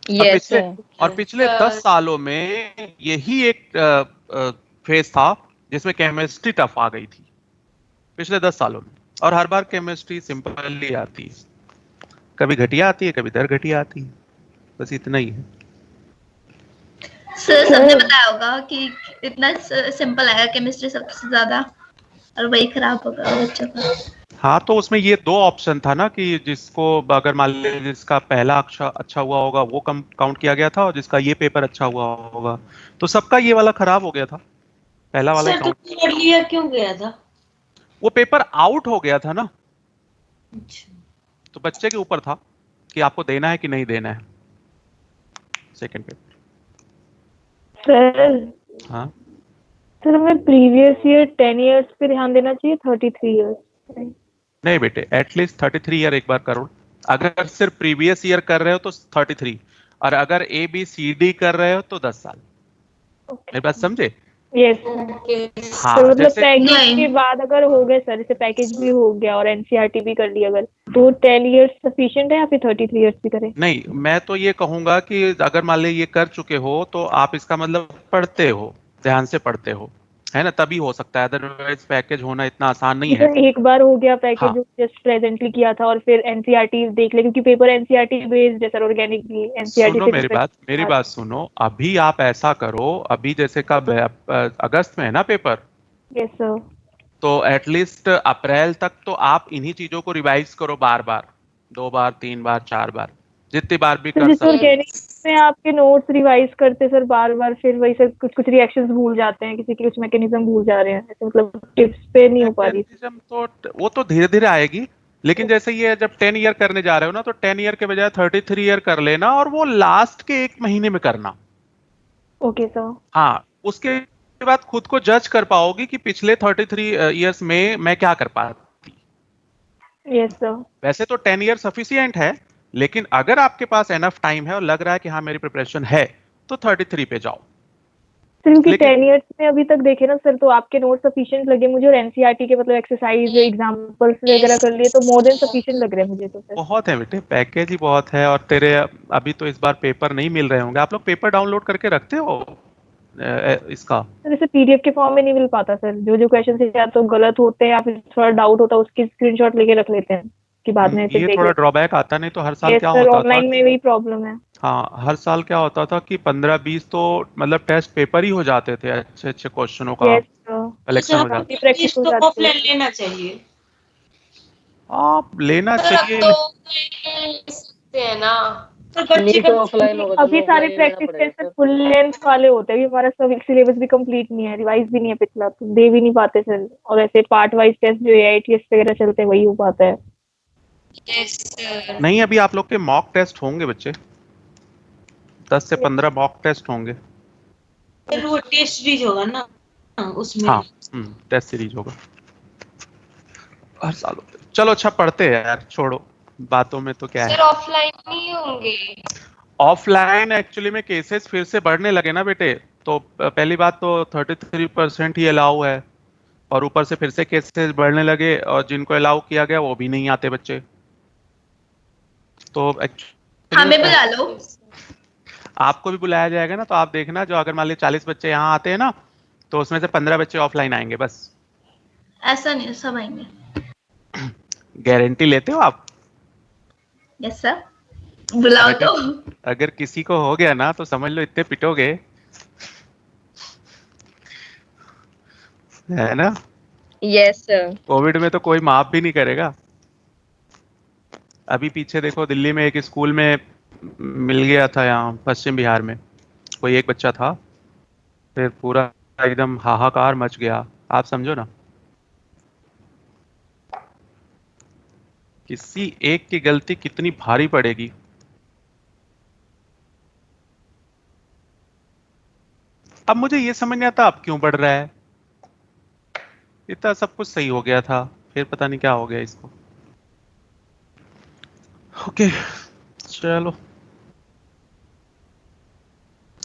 Yes, sir. और पिछले 10 सालों में यही एक फेज था जिसमें केमिस्ट्री टफ आ गई थी पिछले 10 सालों में, और हर बार केमिस्ट्री सिंपल ही आती है, कभी घटिया आती है, कभी दर घटिया आती है, बस इतना ही है। सर सबने बताया होगा कि इतना सिंपल आएगा केमिस्ट्री सबसे ज्यादा, और वही खराब होगा बच्चों का। हाँ, तो उसमें ये 2 ऑप्शन था ना कि जिसको अगर मान लीजिए जिसका पहला अक्षर अच्छा हुआ होगा वो कम काउंट किया गया था, और जिसका ये पेपर अच्छा हुआ होगा, तो सबका ये वाला खराब हो गया था, पहला वाला ही सर तो काउंट। कर लिया क्यों गया था? वो पेपर आउट हो गया था ना, अच्छा। तो बच्चे के ऊपर था कि आपको देना है कि नहीं देना है सेकंड पेपर। सर हाँ, सर हमें प्रीवियस ईयर 10 इयर्स पे ध्यान देना चाहिए, 33 इयर्स? नहीं बेटे, एटलीस्ट 33 ईयर एक बार करो। अगर सिर्फ प्रीवियस ईयर कर रहे हो तो 33, और अगर ABCD कर रहे हो तो 10 साल। मेरी बात समझे? यस। हाँ, तो मतलब जैसे पैकेज के बाद अगर हो गए सर, जैसे पैकेज भी हो गया और NCERT भी कर ली अगर, तो 10 इयर्स सफिशिएंट है या फिर 33 इयर्स भी करें? नहीं, मैं तो ये कहूंगा कि अगर मान लीजिए ये कर चुके हो तो आप इसका मतलब पढ़ते हो, ध्यान से पढ़ते हो, है ना, तभी हो सकता है, अदरवाइज पैकेज होना इतना आसान नहीं है। सर एक बार हो गया पैकेज हाँ। जो जस्ट प्रेजेंटली किया था, और फिर NCERT देख ले, क्योंकि पेपर NCERT बेस्ड है सर, ऑर्गेनिक भी NCERT सुनो से मेरी बात सुनो, अभी आप ऐसा करो, अभी जैसे कब है, अगस्त में है ना पेपर, यस सर। तो एटलीस्ट अप्रैल तक तो आप इन्हीं चीजों को रिवाइज करो बार बार, 2 बार 3 बार 4 बार, जितनी बार भी सर कर जिस सकते। ऑर्गेनिक में आपके नोट्स रिवाइज करते सर बार बार, फिर वही सर कुछ कुछ रिएक्शंस भूल जाते हैं, किसी के कुछ मैकेनिज्म भूल जा रहे हैं, ऐसे मतलब टिप्स पे नहीं हो पा रही। मैकेनिज्म तो वो तो धीरे धीरे आएगी, लेकिन जैसे ये जब 10 ईयर करने जा रहे हो ना, तो 10 ईयर के बजाय 33 ईयर कर लेना, और वो लास्ट के 1 महीने में करना। Okay sir. हाँ, उसके बाद खुद को जज कर पाओगी कि पिछले 33 ईयर्स में मैं क्या कर पाती। Yes sir. वैसे तो 10 ईयर सफिशिएंट है, लेकिन अगर आपके पास एनफ टाइम है और लग रहा है कि हाँ मेरी प्रिपरेशन है, तो 33 पे जाओ। सर क्योंकि लेकिन 10 इयर्स में अभी तक देखे ना सर, तो आपके नोट सफिशिएंट लगे मुझे, और एनसीईआरटी के मतलब एक्सरसाइज एग्जांपल्स वगैरह कर लिए तो मोर देन सफिशिएंट लग रहे हैं मुझे तो सर। बहुत है बेटे, पैकेज ही बहुत है। और तेरे अभी तो इस बार पेपर नहीं मिल रहे होंगे, आप लोग पेपर डाउनलोड करके रखते हो इसका? सर इसे पीडीएफ के फॉर्म में नहीं मिल पाता सर, जो जो क्वेश्चन या तो गलत होते हैं या फिर थोड़ा डाउट होता है, उसकी स्क्रीनशॉट लेके रख लेते हैं कि बाद में फिर ये देख थोड़ा लेते ड्रॉबैक आता, नहीं तो हर साल हैं। क्या सर होता था ऑनलाइन में कि वही प्रॉब्लम है। हाँ, हर साल क्या होता था कि 15-20 तो मतलब टेस्ट पेपर ही हो जाते थे, अच्छे अच्छे क्वेश्चनों का यस कलेक्शन हो सर, जाता। प्रैक्टिस हो तो जाती है। ऑफलाइन लेना चाहिए। आप लेना सर अब चाहिए। तो ऑनलाइन ले सकते हैं ना। तो बच्चे नहीं का तो ऑफलाइन होगा, तो अभी सारे ऑफलाइन लेना प्रैक्टिस पड़ेगा टेस्ट सर। फुल लेंथ वाले होते हैं, हमारा सिलेबस भी कंप्लीट नहीं है, रिवाइज भी नहीं है पिछला, तो दे भी नहीं पाते सर। और ऐसे पार्ट वाइज टेस्ट जो एआईटीएस वगैरह चलते हैं वही हो पाता है। Yes sir. नहीं, अभी आप लोग के मॉक टेस्ट होंगे बच्चे, 10 से 15 मॉक टेस्ट होंगे। फिर वो टेस्ट सीरीज होगा ना उसमें। हाँ, टेस्ट सीरीज होगा हर साल होते हैं। चलो अच्छा, पढ़ते हैं यार, छोड़ो बातों में तो क्या है। सर ऑफलाइन नहीं होंगे। ऑफलाइन एक्चुअली में केसेस फिर से बढ़ने लगे ना बेटे, तो पहली बात तो 33% ही अलाउ है, और ऊपर से फिर से केसेस बढ़ने लगे, और जिनको अलाउ किया गया वो भी नहीं आते बच्चे। तो एक्चुअली हमें बुला लो। आपको भी बुलाया जाएगा ना, तो आप देखना, जो अगर मान लीजिए 40 बच्चे यहाँ आते हैं ना, तो उसमें से 15 बच्चे ऑफलाइन आएंगे बस। ऐसा नहीं, सब आएंगे। गारंटी लेते हो आप? यस सर, बुलाओ तो। अगर किसी को हो गया ना, तो समझ लो इतने पिटोगे, है ना? Yes sir. कोविड में तो कोई माफ भी नहीं करेगा। अभी पीछे देखो, दिल्ली में एक स्कूल में मिल गया था, यहाँ पश्चिम बिहार में कोई एक बच्चा था, फिर पूरा एकदम हाहाकार मच गया। आप समझो ना, किसी एक की गलती कितनी भारी पड़ेगी। अब मुझे ये समझ नहीं आता अब क्यों बढ़ रहा है। इतना सब कुछ सही हो गया था, फिर पता नहीं क्या हो गया इसको। ओके चलो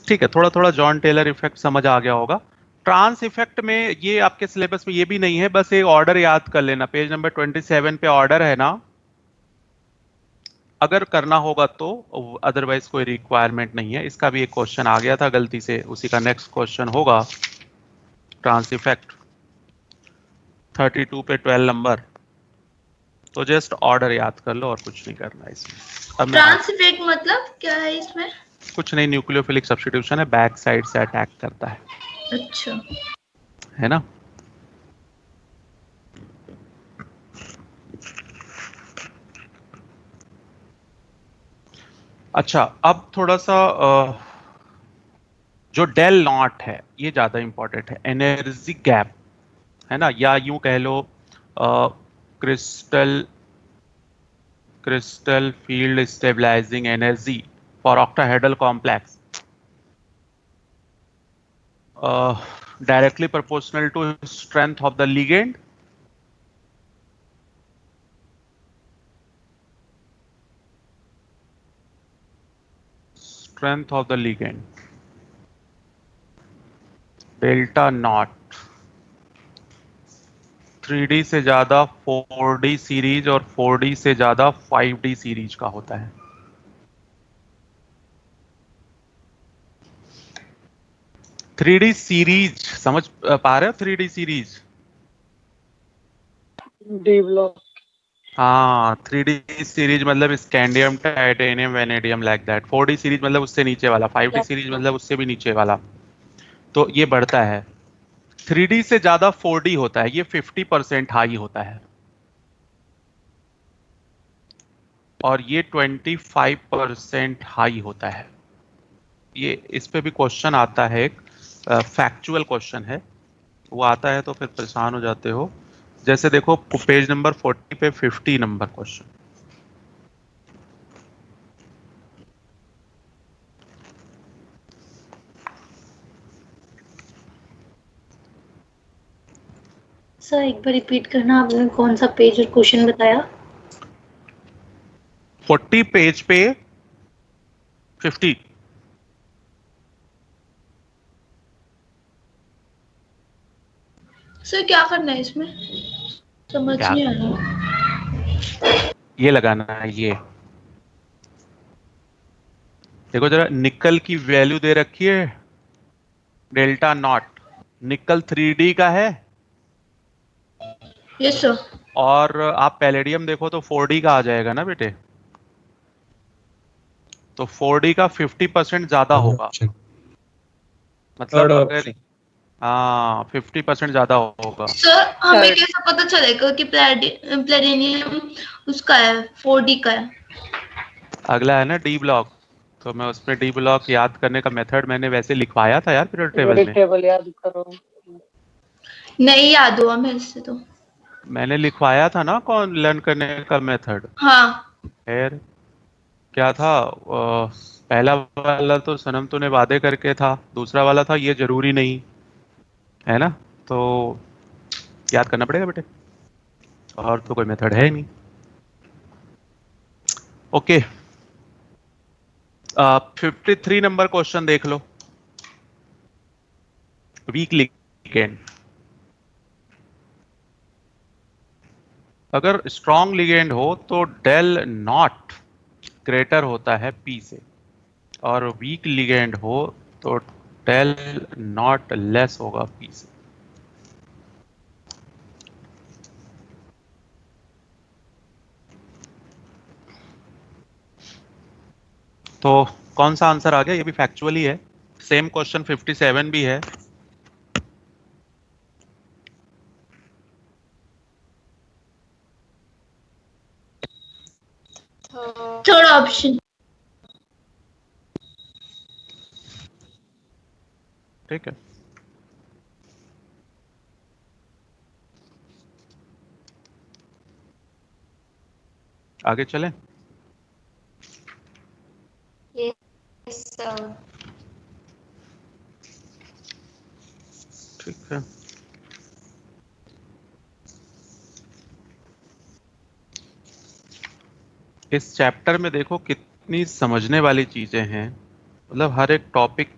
ठीक है, थोड़ा थोड़ा जॉन टेलर इफेक्ट समझ आ गया होगा। ट्रांस इफेक्ट में ये आपके सिलेबस में ये भी नहीं है, बस एक ऑर्डर याद कर लेना, पेज नंबर 27 पे ऑर्डर है ना, अगर करना होगा तो, अदरवाइज कोई रिक्वायरमेंट नहीं है। इसका भी एक क्वेश्चन आ गया था गलती से, उसी का नेक्स्ट क्वेश्चन होगा ट्रांस इफेक्ट 32 पे 12 नंबर। तो जस्ट ऑर्डर याद कर लो और कुछ नहीं करना इसमें। अब मैं ट्रांस इफेक्ट मतलब क्या है इसमें? कुछ नहीं, न्यूक्लियोफिलिक सब्स्टिट्यूशन है, बैक साइड से अटैक करता है अच्छा, है ना? अच्छा, अब थोड़ा सा जो डेल नॉट है ये ज्यादा इंपॉर्टेंट है, एनर्जी गैप, है ना, या यूं कह लो crystal field stabilising energy for octahedral complex directly proportional to strength of the ligand. Strength of the ligand delta naught 3D से ज्यादा 4D सीरीज और 4D से ज्यादा 5D सीरीज का होता है। थ्री डी सीरीज समझ पा रहे हो? 3D series, D block. हाँ 3D सीरीज मतलब scandium titanium vanadium like that. 4D series मतलब उससे नीचे वाला, 5D सीरीज मतलब उससे भी नीचे वाला। तो ये बढ़ता है, 3D से ज्यादा 4D होता है, ये 50% हाई होता है, और ये 25% हाई होता है। ये इस पे भी क्वेश्चन आता है, एक फैक्चुअल क्वेश्चन है, वो आता है तो फिर परेशान हो जाते हो। जैसे देखो पेज नंबर 40 पे 50 नंबर क्वेश्चन। सर एक बार रिपीट करना, आपने कौन सा पेज और क्वेश्चन बताया? 40 पेज पे 50। सर क्या करना है इसमें, समझ क्या नहीं आ रहा। ये लगाना है, ये देखो जरा, निकल की वैल्यू दे रखी है डेल्टा नॉट, निकल 3D का है, यस सर। और आप पैलेडियम देखो तो 4D का आ जाएगा ना बेटे, तो 4D का 50% ज्यादा होगा, मतलब अगर, हाँ 50% ज्यादा होगा। सर हमें थर्ड। कैसे पता चलेगा कि प्लेटिनियम उसका है 4D का है? अगला है ना डी ब्लॉक, तो मैं उसमें डी ब्लॉक याद करने का मेथड मैंने वैसे लिखवाया था यार पीरियड टेबल पीरियोडिक में, टेबल याद करो। नहीं याद हुआ मेरे से तो। मैंने लिखवाया था ना कौन लर्न करने का मेथड। हाँ। फिर क्या था, पहला वाला तो सनम तूने वादे करके था, दूसरा वाला था ये जरूरी नहीं है ना, तो याद करना पड़ेगा बेटे, और तो कोई मेथड है ही नहीं। ओके, 53 नंबर क्वेश्चन देख लो। वीक लिगेंड, अगर स्ट्रॉन्ग लिगेंड हो तो डेल नॉट ग्रेटर होता है पी से, और वीक लिगेंड हो तो डेल नॉट लेस होगा पी से। तो कौन सा आंसर आ गया, ये भी फैक्चुअली है, सेम क्वेश्चन 57 भी है। Third option. ठीक है, आगे चलें। Yes sir. ठीक है, इस चैप्टर में देखो कितनी समझने वाली चीजें हैं, मतलब हर एक टॉपिक।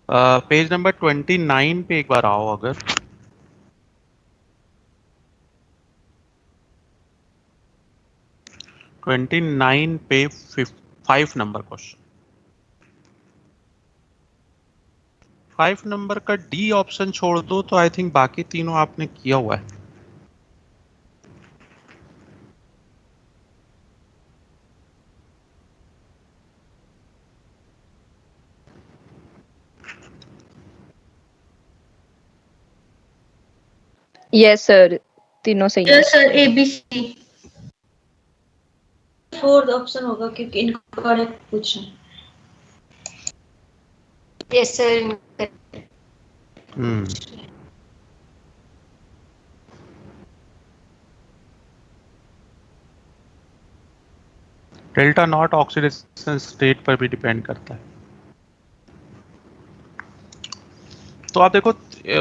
पेज नंबर 29 पे एक बार आओ, अगर 29 पे 5 नंबर क्वेश्चन, 5 नंबर का डी ऑप्शन छोड़ दो तो आई थिंक बाकी तीनों आपने किया हुआ है। यस सर, तीनों सही है। Yes sir, ABC। Fourth option होगा क्योंकि इनकरेक्ट पूछा। Yes sir. Hmm, delta not oxidation state पर भी डिपेंड करता है। तो आप देखो,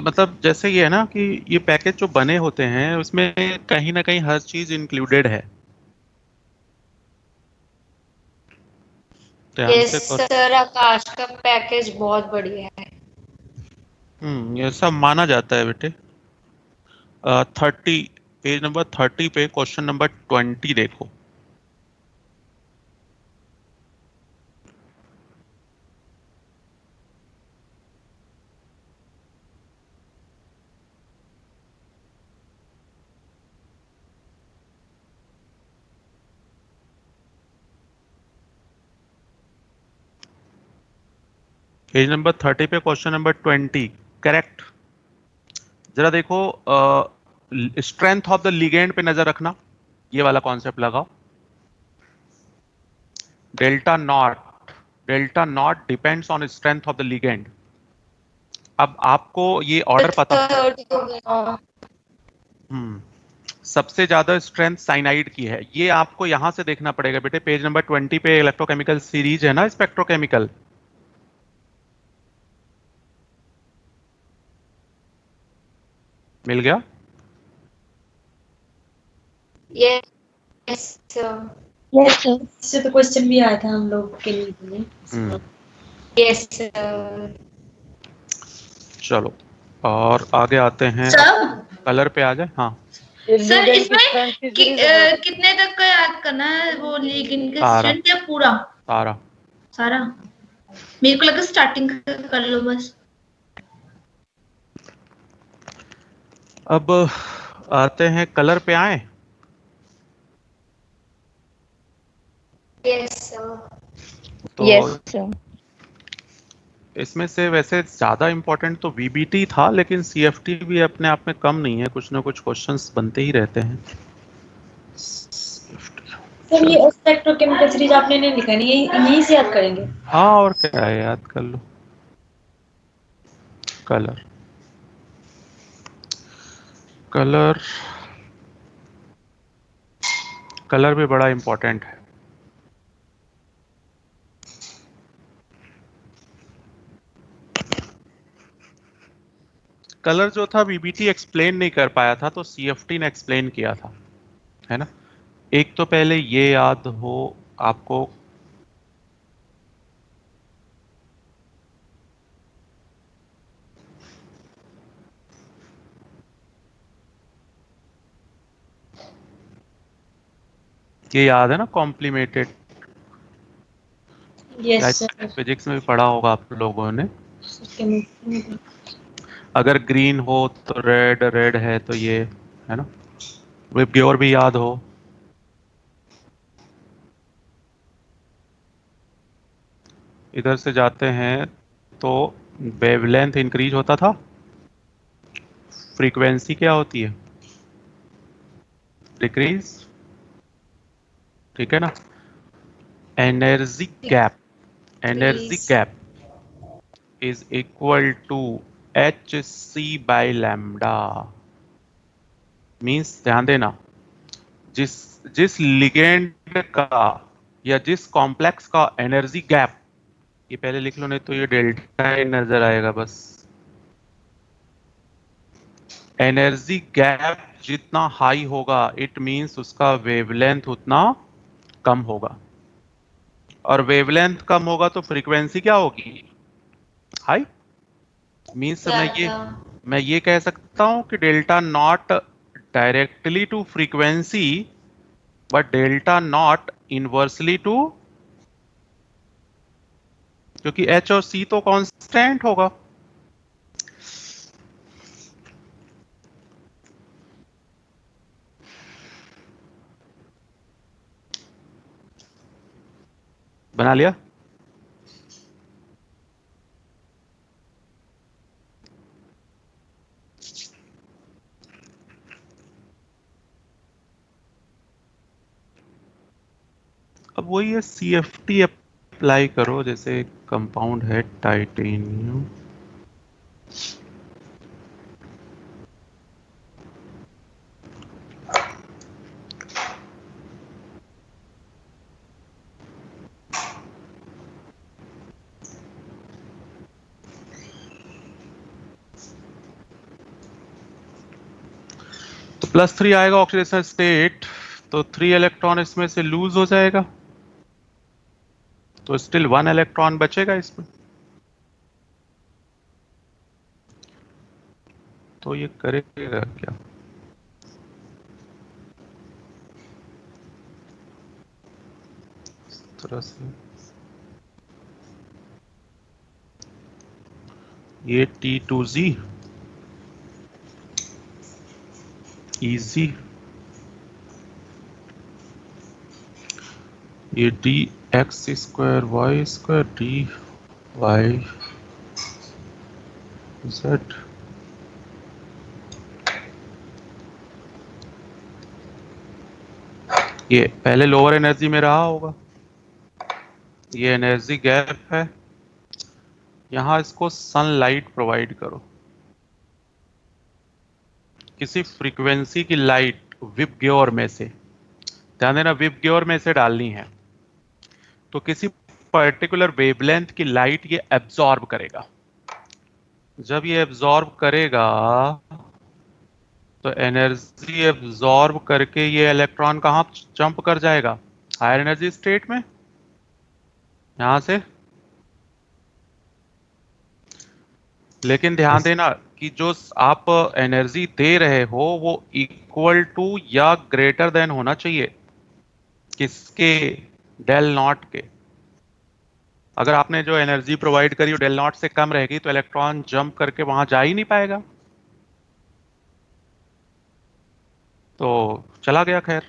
मतलब जैसे ये है ना कि ये पैकेज जो बने होते हैं उसमें कहीं ना कहीं हर चीज इंक्लूडेड है, ध्यान यस से कर। सर, आकाश का पैकेज बहुत बढ़िया है। ये सब माना जाता है बेटे। 30, पेज नंबर 30 पे क्वेश्चन नंबर 20 देखो। पेज नंबर 30 पे क्वेश्चन नंबर 20 करेक्ट। जरा देखो, स्ट्रेंथ ऑफ द लिगेंड पे नजर रखना, ये वाला कॉन्सेप्ट लगाओ। Delta not depends on strength of the ligand. अब आपको ये ऑर्डर पता, सबसे ज्यादा स्ट्रेंथ साइनाइड की है, ये आपको यहां से देखना पड़ेगा बेटे। पेज नंबर 20 पे इलेक्ट्रोकेमिकल सीरीज है ना, स्पेक्ट्रोकेमिकल। मिल गया? Yes sir. इससे तो क्वेश्चन भी आया था हम लोग के लिए। Yes sir. चलो और आगे आते हैं। कलर पे आ जाए। हाँ सर इसमें कितने तक का याद करना है? वो लिगेंड का स्ट्रेंथ या पूरा? सारा। मेरे को लगा स्टार्टिंग कर लो बस। अब आते हैं कलर पे आए। Yes sir. तो यस सर। इसमें से वैसे ज्यादा इंपॉर्टेंट तो वीबीटी था, लेकिन सीएफटी भी अपने आप में कम नहीं है, कुछ ना कुछ क्वेश्चंस बनते ही रहते हैं। सर ये स्पेक्ट्रोकेमिकल सीरीज आपने नहीं लिखा, नहीं यहीं से याद करेंगे? हाँ और क्या है, याद कर लो। कलर कलर कलर भी बड़ा इंपॉर्टेंट है। कलर जो था वीबीटी एक्सप्लेन नहीं कर पाया था, तो सीएफटी ने एक्सप्लेन किया था, है ना। एक तो पहले ये याद हो आपको, ये याद है ना, कॉम्प्लीमेंटेड। यस फिजिक्स में भी पढ़ा होगा आप लोगों ने। अगर ग्रीन हो तो रेड, रेड है तो ये, है ना। प्योर भी याद हो। इधर से जाते हैं तो वेवलेंथ इंक्रीज होता था, फ्रीक्वेंसी क्या होती है? डिक्रीज, ठीक है ना। Energy gap is equal to H C by lambda. Means ध्यान देना, जिस लिगेंड का या जिस कॉम्प्लेक्स का एनर्जी गैप, ये पहले लिख लो नहीं तो ये डेल्टा ही नजर आएगा बस। एनर्जी गैप जितना हाई होगा, इट मीन्स उसका वेवलेंथ उतना कम होगा, और वेवलेंथ कम होगा तो फ्रीक्वेंसी क्या होगी? हाई। मीन्स मैं ये कह सकता हूं कि delta nought directly to frequency, but delta nought inversely to, क्योंकि एच और सी तो कांस्टेंट होगा। बना लिया? अब वही है, सीएफटी अप्लाई करो। जैसे कंपाउंड है टाइटेनियम, तो +3 आएगा ऑक्सीडेशन स्टेट, तो 3 इलेक्ट्रॉन इसमें से लूज हो जाएगा, तो स्टिल 1 इलेक्ट्रॉन बचेगा इसमें। तो ये करेगा क्या? इस तरह से ये T2Z इजी, ये dx² y² dy Z ये पहले लोअर एनर्जी में रहा होगा, ये एनर्जी गैप है, यहां इसको सनलाइट प्रोवाइड करो, किसी फ्रीक्वेंसी की लाइट विबग्योर में से, ध्यान देना विबग्योर में से डालनी है, तो किसी पर्टिकुलर वेवलेंथ की लाइट ये एब्जॉर्ब करेगा। जब ये एब्जॉर्ब करेगा तो एनर्जी एब्जॉर्ब करके ये इलेक्ट्रॉन कहां जंप कर जाएगा, हायर एनर्जी स्टेट में, यहां से। लेकिन ध्यान देना कि जो आप एनर्जी दे रहे हो वो इक्वल टू या ग्रेटर देन होना चाहिए किसके, डेल नॉट के। अगर आपने जो एनर्जी प्रोवाइड करी वो डेल नॉट से कम रहेगी तो इलेक्ट्रॉन जंप करके वहां जा ही नहीं पाएगा, तो चला गया। खैर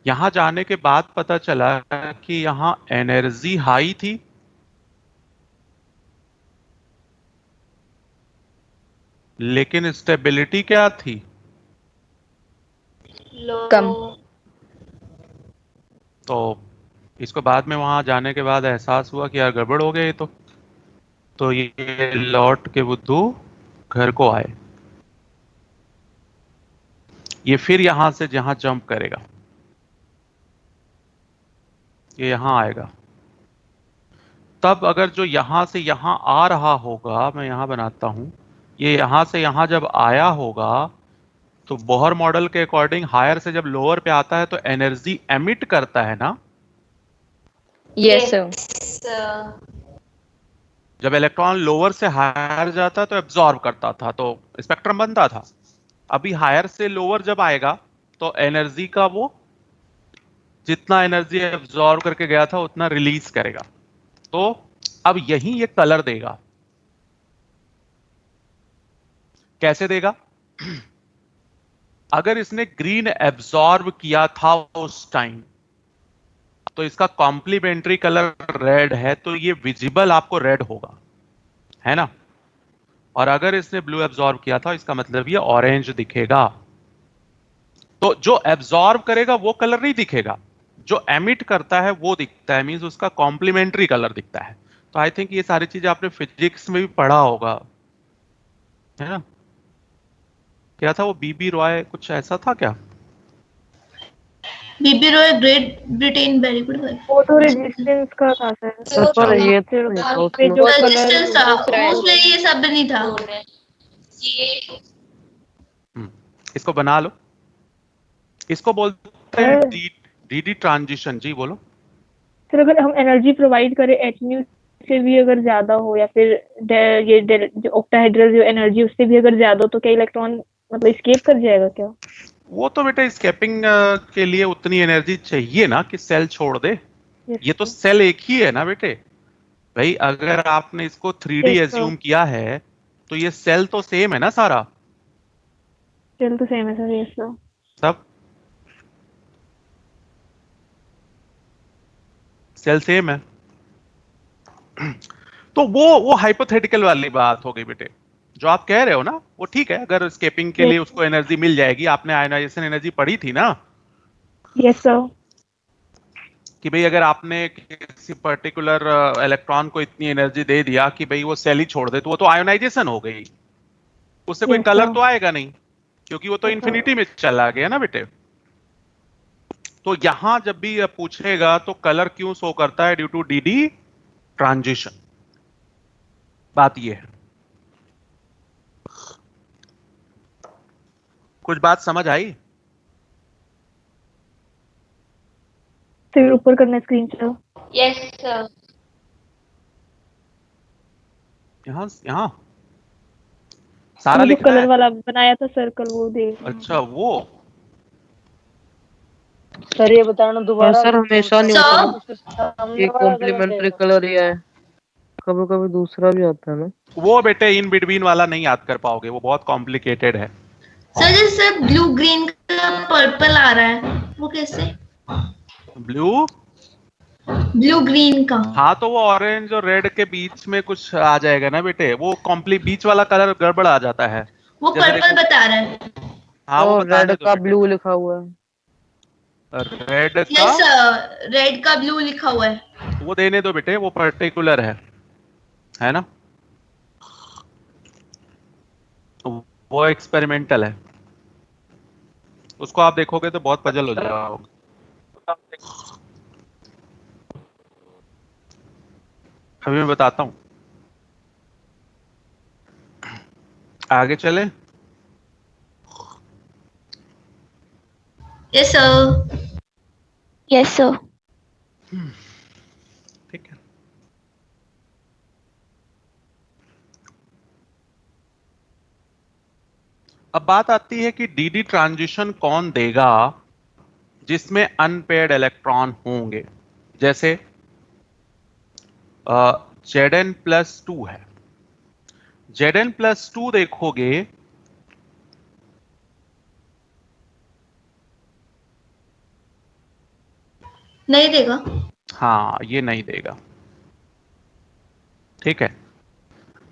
यहां जाने के बाद पता चला कि यहां एनर्जी हाई थी, लेकिन स्टेबिलिटी क्या थी, कम। तो इसको बाद में वहां जाने के बाद एहसास हुआ कि यार गड़बड़ हो गई, तो ये लौट के बुद्धू घर को आए। ये फिर यहां से जहां जंप करेगा ये यहां आएगा, तब अगर जो यहां से यहां आ रहा होगा, मैं यहां बनाता हूं, ये यहां से यहां जब आया होगा तो बोहर मॉडल के अकॉर्डिंग हायर से जब लोअर पे आता है तो एनर्जी एमिट करता है ना। Yes sir. जब इलेक्ट्रॉन लोअर से हायर जाता तो एब्जॉर्ब करता था, तो स्पेक्ट्रम बनता था। अभी हायर से लोअर जब आएगा तो एनर्जी का वो जितना एनर्जी एब्जॉर्ब करके गया था उतना रिलीज करेगा, तो अब यही ये कलर देगा। कैसे देगा, अगर इसने ग्रीन एब्जॉर्ब किया था उस टाइम तो इसका कॉम्प्लीमेंट्री कलर रेड है, तो ये विजिबल आपको रेड होगा, है ना। और अगर इसने ब्लू एब्जॉर्ब किया था इसका मतलब ये ऑरेंज दिखेगा। तो जो एब्जॉर्ब करेगा वो कलर नहीं दिखेगा, जो एमिट करता है वो दिखता है, मींस उसका कॉम्प्लीमेंट्री कलर दिखता है। तो आई थिंक ये सारी चीजें आपने फिजिक्स में भी पढ़ा होगा, है ना। क्या था वो, बीबी रॉय कुछ ऐसा था क्या? B B Roy Great Britain, very good. Photo resistance का था सर। सर ये पे जो रेजिस्टेंस था उसमें ये सब नहीं था। इसको बना लो, इसको बोलते हैं डीडी ट्रांजिशन। जी बोलो सर। अगर हम एनर्जी प्रोवाइड करें एचन्यू से भी अगर ज्यादा हो, या फिर ये जो ऑक्टाहेड्रल जो एनर्जी उससे भी अगर ज्यादा हो, तो क्या इलेक्ट्रॉन मतलब एस्केप कर जाएगा क्या? वो तो बेटा स्केपिंग के लिए उतनी एनर्जी चाहिए ना कि सेल छोड़ दे। ये तो सेल एक ही है ना बेटे भाई। अगर आपने इसको 3D एज्यूम किया है तो ये सेल तो सेम है ना, सारा सेल तो सेम है सर। Yes sir. सब सेल सेम है। तो वो हाइपोथेटिकल वाली बात हो गई बेटे। जो आप कह रहे हो ना वो ठीक है, अगर स्केपिंग के लिए उसको एनर्जी मिल जाएगी। आपने आयोनाइजेशन एनर्जी पढ़ी थी ना। Yes sir. कि भाई अगर आपने किसी पर्टिकुलर इलेक्ट्रॉन को इतनी एनर्जी दे दिया कि भाई वो सेल ही छोड़ दे, तो वो तो आयोनाइजेशन हो गई, उससे कोई कलर तो आएगा नहीं, क्योंकि वो तो इन्फिनिटी में चला गया ना बेटे। तो यहां जब भी पूछेगा तो कलर क्यों शो करता है, ड्यू टू डीडी ट्रांजिशन। बात ये है। कुछ बात समझ आई? फिर ऊपर करना स्क्रीन सर। Yes sir. यहाँ सारा जो लिखना कलर है। वाला बनाया था सर्कल वो दे। अच्छा वो सर ये बताना दोबारा। सर हमेशा नहीं होता ना, ये ये कॉम्प्लीमेंट्री कलर ही है, कभी कभी दूसरा भी आता है ना। वो बेटे इन बिटवीन वाला नहीं याद कर पाओगे, वो बहुत कॉम्प्लिकेटेड है। सर जैसे ब्लू ग्रीन का पर्पल आ रहा है वो कैसे? ब्लू ब्लू ग्रीन का। हाँ तो वो ऑरेंज और रेड के बीच में कुछ आ जाएगा ना बेटे, वो कंप्लीट बीच वाला कलर गड़बड़ आ जाता है। वो जैसे पर्पल देखो, बता रहा है। हाँ वो तो रेड बताने दो का बेटे। ब्लू लिखा हुआ है। रेड का यस रेड का ब्लू लिखा हुआ है। वो देने दो बेटे, वो पर्टिकुलर है ना, वो एक्सपेरिमेंटल है, उसको आप देखोगे तो बहुत पजल हो जाओगे। अभी मैं बताता हूँ, आगे चले। Yes sir. Yes sir. ठीक है, अब बात आती है कि डीडी ट्रांजिशन कौन देगा जिसमें अनपेयर्ड इलेक्ट्रॉन होंगे। जैसे Zn+2 है, Zn+2 देखोगे नहीं देगा। हाँ ये नहीं देगा, ठीक है।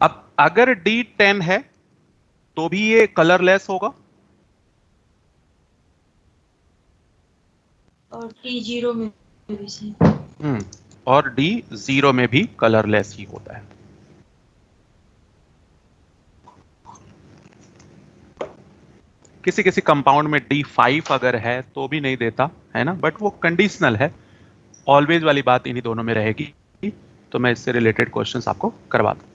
अब अगर D10 है तो भी ये कलरलेस होगा, और T0 में भी से। और D0 में भी कलरलेस ही होता है। किसी किसी कंपाउंड में D5 अगर है तो भी नहीं देता है ना, बट वो कंडीशनल है, ऑलवेज वाली बात इन्हीं दोनों में रहेगी। तो मैं इससे रिलेटेड क्वेश्चंस आपको करवा दूं।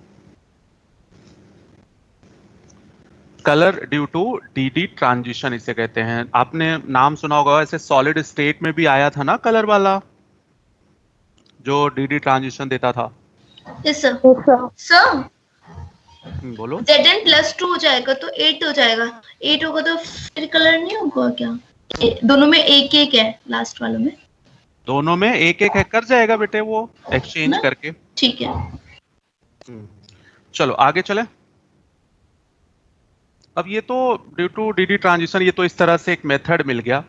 Colour due to d d transition इसे कहते हैं। आपने नाम सुना होगा, ऐसे सॉलिड स्टेट में भी आया था ना कलर वाला, जो डीडी ट्रांजिशन देता था। Yes sir. सर सर बोलो। Zn+2 हो जाएगा तो 8 हो जाएगा। 8 होगा तो फिर कलर नहीं होगा क्या? दोनों में एक एक है, लास्ट वालों में दोनों में एक एक है, कर जाएगा बेटे वो एक्सचेंज ना। करके। ठीक है। चलो आगे चले। अब ये तो ड्यू टू डीडी ट्रांजिशन, ये तो इस तरह से एक मेथड मिल गया।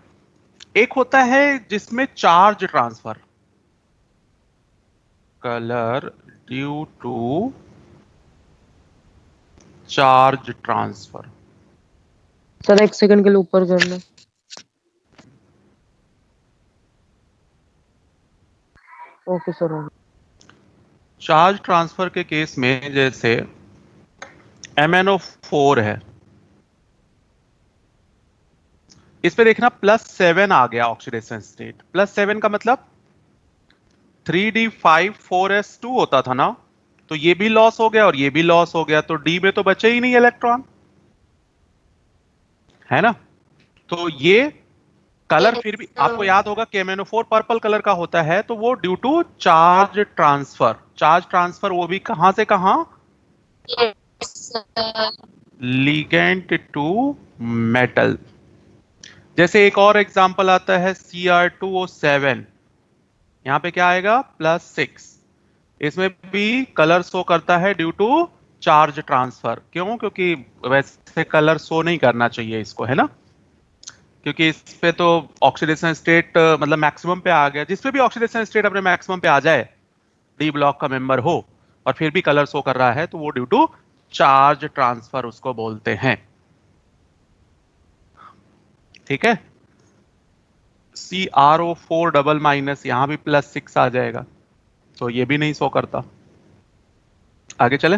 एक होता है जिसमें charge transfer, colour due to charge transfer. Sir 1 second के लिए ऊपर कर लो। ओके सर हो गया। चार्ज ट्रांसफर के केस में जैसे MnO4 है, इस पे देखना +7 आ गया ऑक्सीडेशन स्टेट। +7 का मतलब 3d5 4s2 होता था ना, तो ये भी लॉस हो गया और ये भी लॉस हो गया, तो D में तो बचे ही नहीं इलेक्ट्रॉन, है ना। तो ये कलर फिर भी आपको याद होगा कि MnO4 पर्पल कलर का होता है, तो वो due to charge transfer. Charge transfer वो भी कहां से कहां, लिगेंड टू मेटल। जैसे एक और एग्जांपल आता है Cr2O7, यहां पे क्या आएगा +6, इसमें भी कलर शो करता है ड्यू टू चार्ज ट्रांसफर। क्यों? क्योंकि वैसे कलर शो नहीं करना चाहिए इसको, है ना, क्योंकि इस पे तो ऑक्सीडेशन स्टेट मतलब मैक्सिमम पे आ गया। जिस पे भी ऑक्सीडेशन स्टेट अपने मैक्सिमम पे आ जाए, डी ब्लॉक का मेंबर हो और फिर भी कलर शो कर रहा है, तो वो ड्यू टू चार्ज ट्रांसफर उसको बोलते हैं, ठीक है। CrO4 डबल माइनस, यहां भी +6 आ जाएगा, तो ये भी नहीं शो करता। आगे चले।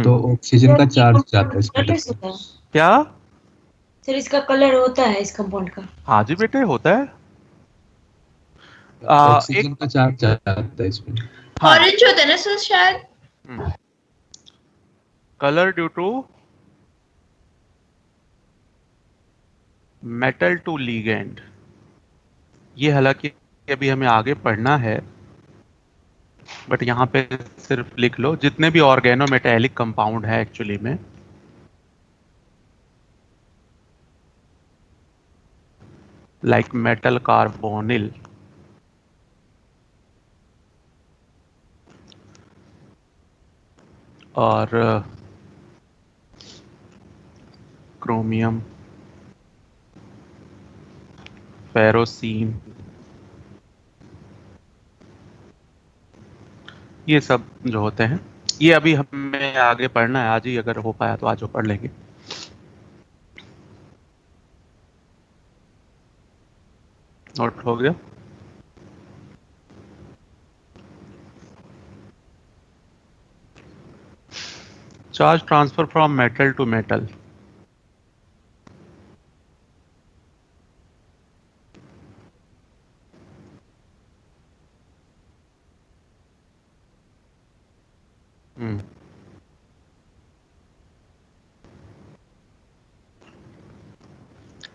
तो ऑक्सीजन का चार्ज जाता है इसमें तो। क्या? सर इसका कलर होता है इस कंपाउंड का? हाँ जी बेटे होता है। ऑक्सीजन का चार्ज जाता है इसमें। हाँ, ऑरेंज होता है ना सर शायद। Colour due to metal to ligand, ये हालांकि अभी हमें आगे पढ़ना है, बट यहां पे सिर्फ लिख लो जितने भी ऑर्गेनो मेटेलिक कंपाउंड है एक्चुअली में, लाइक मेटल कार्बोनिल, और क्रोमियम, फेरोसीन, ये सब जो होते हैं, ये अभी हमें आगे पढ़ना है। आज ही अगर हो पाया तो आज वो पढ़ लेंगे। नोट हो गया? Charge transfer from metal to metal.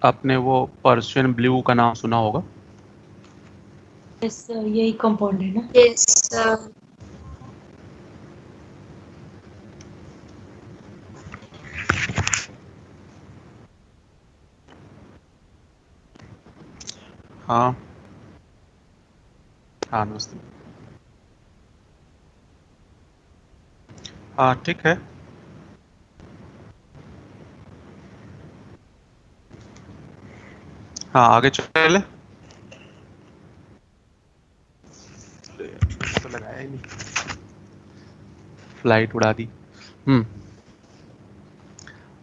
आपने वो पर्शियन ब्लू का नाम सुना होगा? यस यही कंपाउंड है ना? यस हाँ हाँ नमस्ते। हाँ ठीक है। हाँ आगे चले। तो लगाया ही नहीं, फ्लाइट उड़ा दी।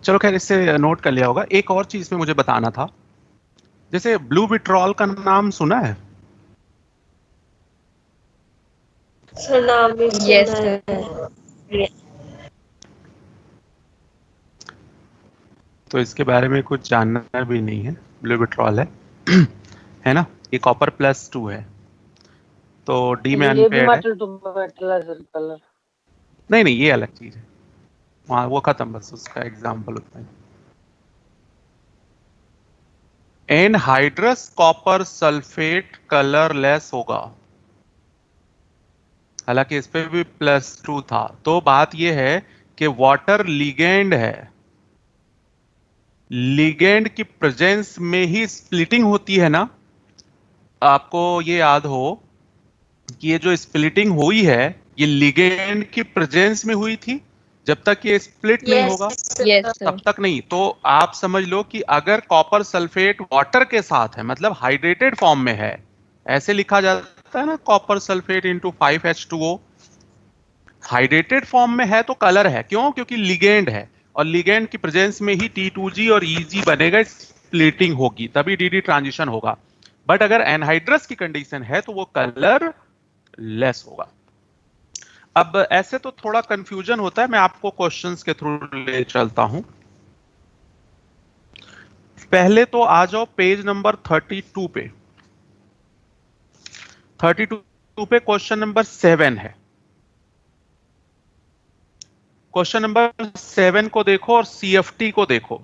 चलो खैर, इससे नोट कर लिया होगा। एक और चीज में मुझे बताना था, जैसे ब्लू विट्रॉल का नाम सुना है? सर नाम भी यस सुना है। सर। तो इसके बारे में कुछ जानना भी नहीं है। ब्लू विट्रॉल है है ना? ये कॉपर +2 है, तो डी में ये भी अनपेयर्ड है। मेटल टू मेटल है सर कलर। नहीं नहीं, ये अलग चीज है। वहां वो खत्म, बस उसका एग्जाम्पल उतना ही। एनहाइड्रस कॉपर सल्फेट कलरलेस होगा, हालांकि इस पे भी +2 था। तो बात ये है कि वाटर लिगेंड है, लिगेंड की प्रेजेंस में ही स्प्लिटिंग होती है ना। आपको ये याद हो कि ये जो स्प्लिटिंग हुई है, ये लिगेंड की प्रेजेंस में हुई थी। जब तक ये स्प्लिट नहीं होगा यस तब सर। तक नहीं। तो आप समझ लो कि अगर कॉपर सल्फेट वाटर के साथ है, मतलब हाइड्रेटेड फॉर्म में है, ऐसे लिखा जाता है ना, copper sulphate into 5H2O। Hydrated form में है तो कलर है, क्यों? क्योंकि लिगेंड है, और लिगेंड की प्रेजेंस में ही T2G और EG बनेगा, स्प्लिटिंग होगी, तभी DD ट्रांजिशन होगा। बट अगर एनहाइड्रस की कंडीशन है तो वो कलर लेस होगा। अब ऐसे तो थोड़ा कंफ्यूजन होता है, मैं आपको क्वेश्चंस के थ्रू ले चलता हूं। पहले तो आ जाओ पेज नंबर 32 पे। 32 पे क्वेश्चन नंबर 7 है। क्वेश्चन नंबर 7 को देखो और CFT को देखो।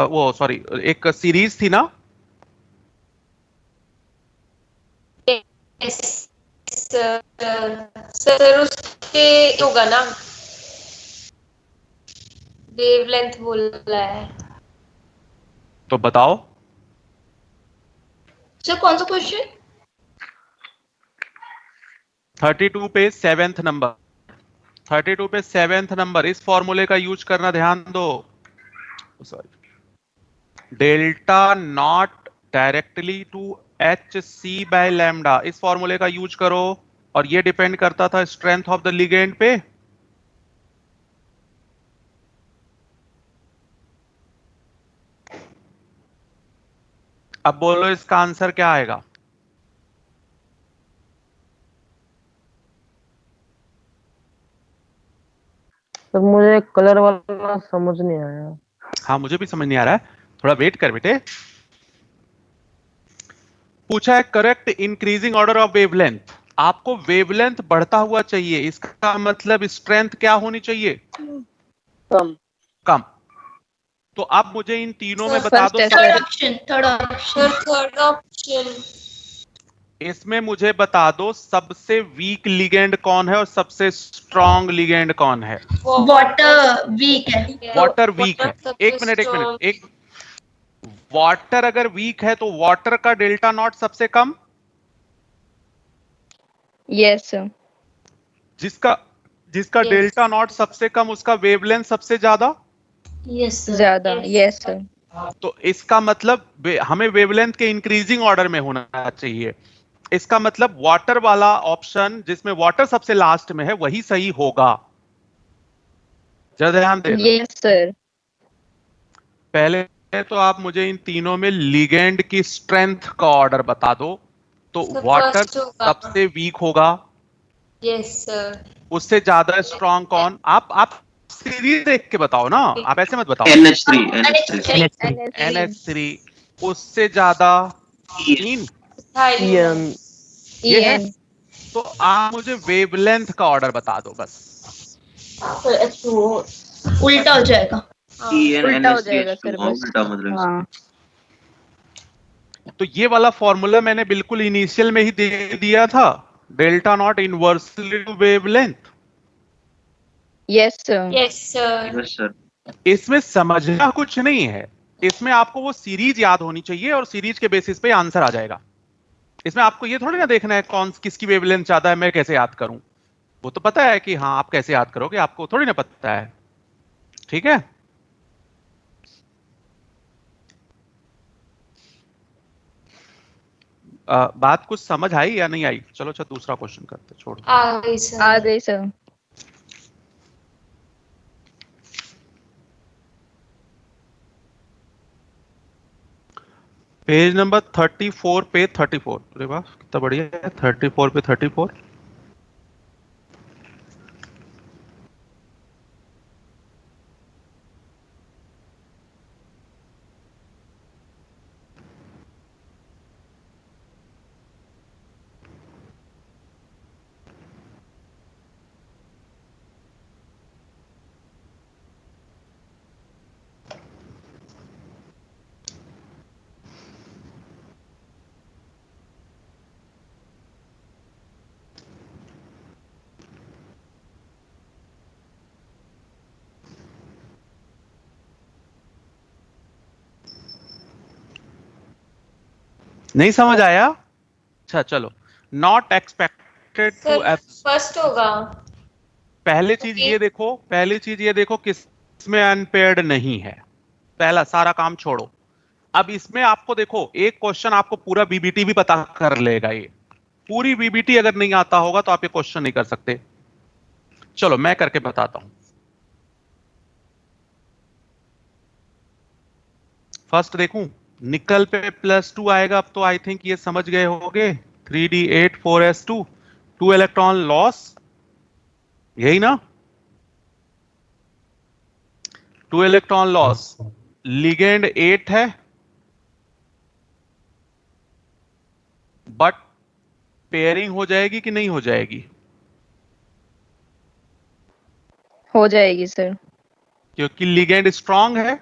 वो सॉरी, एक सीरीज थी ना? यस सर उसके होगा ना, वेवलेंथ बोल रहा है। तो बताओ। सर कौन सा क्वेश्चन? 32 पे 7th नंबर, 32 पे 7th नंबर, इस फॉर्मूले का यूज करना, ध्यान दो। Sorry, delta nought directly to HC/λ, इस फॉर्मूले का यूज करो। और ये डिपेंड करता था स्ट्रेंथ ऑफ द लिगेंड पे। अब बोलो इसका आंसर क्या आएगा? सर मुझे कलर वाला समझ नहीं आया। हाँ मुझे भी समझ नहीं आ रहा है, थोड़ा वेट कर बेटे। पूछा है correct increasing order of wavelength. आपको वेवलेंथ बढ़ता हुआ चाहिए, इसका मतलब स्ट्रेंथ क्या होनी चाहिए? कम। कम। तो अब मुझे इन तीनों में सर, बता दो फर्स्ट है third sir. Option, third option. Third option. इसमें मुझे बता दो सबसे वीक लिगेंड कौन है और सबसे स्ट्रॉन्ग लिगेंड कौन है? वाटर वीक है। वाटर वीक है। एक मिनट, एक वाटर अगर वीक है तो वाटर का डेल्टा नॉट सबसे कम, यस सर। जिसका जिसका Yes. डेल्टा नॉट सबसे कम उसका वेवलेंथ सबसे ज्यादा। Yes sir. ज्यादा, यस सर। तो इसका मतलब हमें वेवलेंथ के इंक्रीजिंग ऑर्डर में होना चाहिए। इसका मतलब वाटर वाला ऑप्शन जिसमें वाटर सबसे लास्ट में है वही सही होगा। जरा ध्यान देना। Yes sir. पहले तो आप मुझे इन तीनों में लिगेंड की स्ट्रेंथ का ऑर्डर बता दो। तो सर वाटर फर्स्ट होगा। सबसे वीक होगा, यस सर। उससे ज्यादा स्ट्रॉन्ग कौन? आप सीरीज देख के बताओ ना, आप ऐसे मत बताओ। NH3 NH3 उससे ज्यादा इन थाईलीन। ये है। EN तो आप मुझे वेवलेंथ का ऑर्डर बता दो बस। सर H2O उल्टा हो जाएगा। उल्टा हो जाएगा सर बस। हाँ तो ये वाला फॉर्मूला मैंने बिल्कुल इनिशियल में ही दे दिया था, delta nought inversely to wavelength. Yes sir. Yes sir. इसमें समझना कुछ नहीं है, इसमें आपको वो सीरीज याद होनी चाहिए और सीरीज के बेसिस पे आंसर आ जाएगा। इसमें आपको ये थोड़ी ना देखना है कौन किसकी वेवलेंथ ज्यादा है, मैं कैसे याद करूं। वो तो पता है कि हाँ आप कैसे याद करोगे, आपको थोड़ी ना पता है। ठीक है। बात कुछ समझ आई या नहीं आई? चलो अच्छा दूसरा क्वेश्चन करते, छोड़ दो। आ गई सर। आ गई सर। पेज नंबर 34 पे 34। अरे वाह कितना बढ़िया है, 34 पे 34। नहीं समझ आया? अच्छा चलो। Not expected to sir first होगा। पहले चीज ये देखो, पहली चीज ये देखो किसमें अनपेयर्ड नहीं है। पहला सारा काम छोड़ो। अब इसमें आपको देखो एक क्वेश्चन आपको पूरा बीबीटी भी पता कर लेगा। ये पूरी बीबीटी अगर नहीं आता होगा तो आप ये क्वेश्चन नहीं कर सकते। चलो मैं करके बताता हूं। फर्स्ट देखूं, निकल पे +2 आएगा। अब तो आई थिंक ये समझ गए होंगे। 3d8 4s2 2 इलेक्ट्रॉन लॉस, यही ना? 2 इलेक्ट्रॉन लॉस। लिगेंड 8 है, बट पेयरिंग हो जाएगी कि नहीं हो जाएगी? हो जाएगी सर। क्योंकि लिगेंड स्ट्रांग है,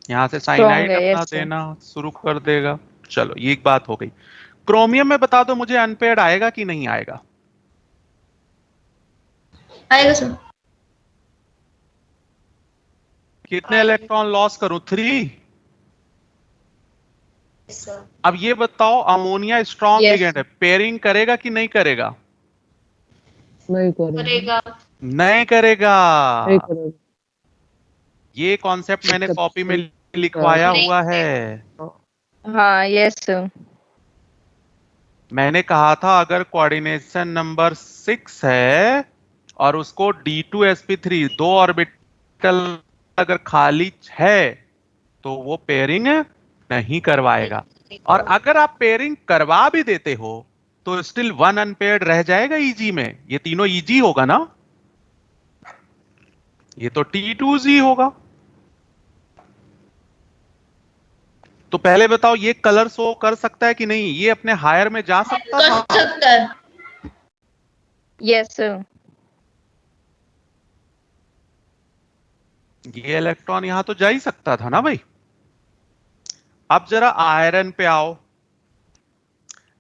यहां से स्ट्रॉन्ग साइनाइड है, अपना यस सर। देना शुरू कर देगा। चलो ये एक बात हो गई। क्रोमियम में बता दो मुझे अनपेयर्ड आएगा कि नहीं आएगा? आएगा सर। कितने इलेक्ट्रॉन लॉस करूं? 3। सर अब ये बताओ अमोनिया स्ट्रांग यस लिगेंड है, पेयरिंग करेगा कि नहीं करेगा? नहीं करेगा। करेगा। नहीं करेगा। नहीं करेगा। ये कॉन्सेप्ट मैंने सबसे कॉपी में ऊपर। लिखवाया हुआ है। हाँ यस सर। मैंने कहा था अगर कोऑर्डिनेशन नंबर 6 है और उसको D2sp3 दो ऑर्बिटल अगर खाली है तो वो पेयरिंग नहीं करवाएगा। और अगर आप पेयरिंग करवा भी देते हो तो स्टिल 1 अनपेयर्ड रह जाएगा ईजी में। ये तीनों ईजी होगा ना? ये तो T2z होगा। तो पहले बताओ ये कलर शो कर सकता है कि नहीं? ये अपने हायर में जा सकता कर था? सकता है। Yes sir. ये इलेक्ट्रॉन यहां तो जा ही सकता था ना भाई। अब जरा आयरन पे आओ।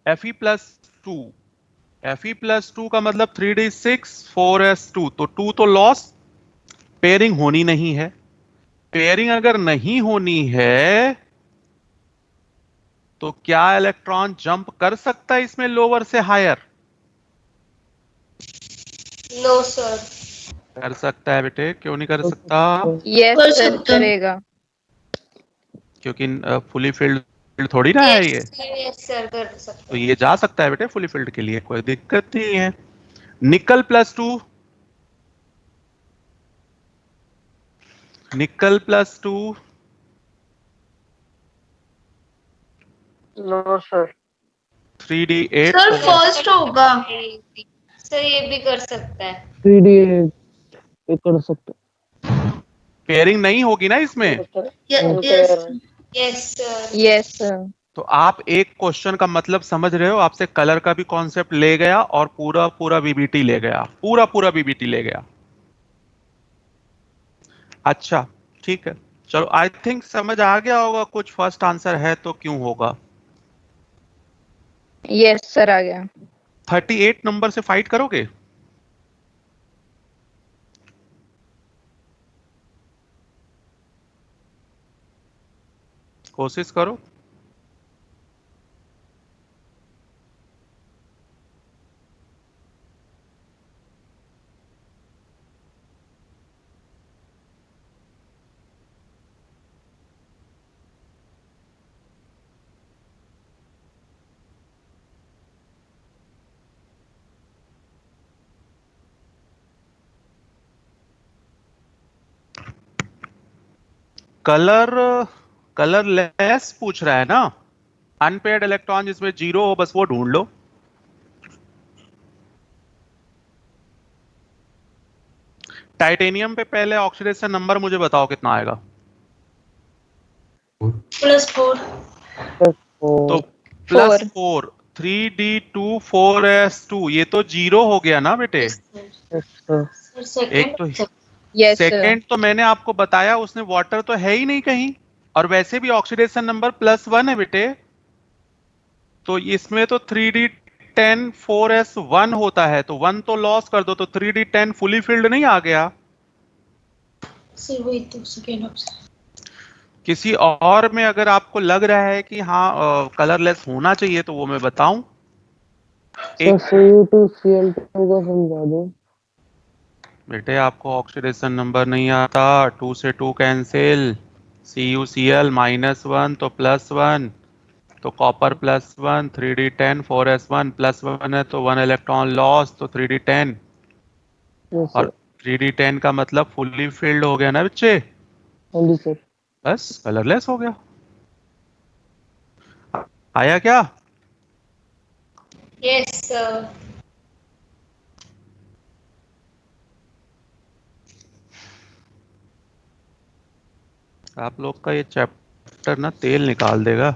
Fe+2, Fe+2 का मतलब 3d6 4s2, तो 2 तो लॉस, पेयरिंग होनी नहीं है। पेयरिंग अगर नहीं होनी है तो क्या इलेक्ट्रॉन जंप कर सकता है इसमें लोअर से हायर? No sir. कर सकता है बेटे, क्यों नहीं कर सकता? यस कर सर सकता है। करेगा। क्योंकि फुली फिल्ड थोड़ी ना है ये, यस सर कर तो सकते हैं। ये जा सकता है बेटे फुली फिल्ड के लिए, कोई दिक्कत नहीं है। निकल +2, nickel +2, no sir. 3d8 sir first होगा। सर ये भी कर सकता है। 3D ये कर सकते पेयरिंग नहीं होगी ना इसमें, yes yes sir. Yes sir. तो आप एक क्वेश्चन का मतलब समझ रहे हो, आपसे कलर का भी कॉन्सेप्ट ले गया और पूरा पूरा बीबीटी ले गया, पूरा पूरा बीबीटी ले गया। अच्छा ठीक है, चलो आई थिंक समझ आ गया होगा, कुछ फर्स्ट आंसर है तो क्यों होगा। यस सर आ गया। 38 नंबर से फाइट करोगे? कोशिश करो। कलरलेस पूछ रहा है ना, अनपेयर्ड इलेक्ट्रॉन जिसमें 0 हो, बस वो ढूंढ लो। टाइटेनियम पे पहले ऑक्सीडेशन नंबर मुझे बताओ कितना आएगा। +4। तो +4, 3d2 4s2, ये तो 0 हो गया ना बेटे। एक तो यस सर। सेकंड तो मैंने आपको बताया, उसने वाटर तो है ही नहीं कहीं, और वैसे भी ऑक्सीडेशन नंबर +1 है बेटे, तो इसमें तो 3d10 4s1 होता है, तो 1 तो लॉस कर दो, तो 3d10 फुली फिल्ड नहीं आ गया। सर वही तो सेकेंड ऑप्शन। किसी और में अगर आपको लग रहा है कि हाँ कलरलेस होना चाहिए तो वो मैं बताऊं। सर Cu2Cl2 का समझा दो। बेटे आपको ऑक्सीडेशन नंबर नहीं आता, 2 से 2 कैंसिल, CuCl -1 तो +1, तो कॉपर +1, 3d10 4s1 +1 है तो 1 इलेक्ट्रॉन लॉस, तो 3d10, यस और सर। 3d10 का मतलब फुल्ली फिल्ड हो गया ना बच्चे, हाँ जी सर। बस कलरलेस हो गया। आया क्या? Yes sir. आप लोग का ये चैप्टर ना तेल निकाल देगा,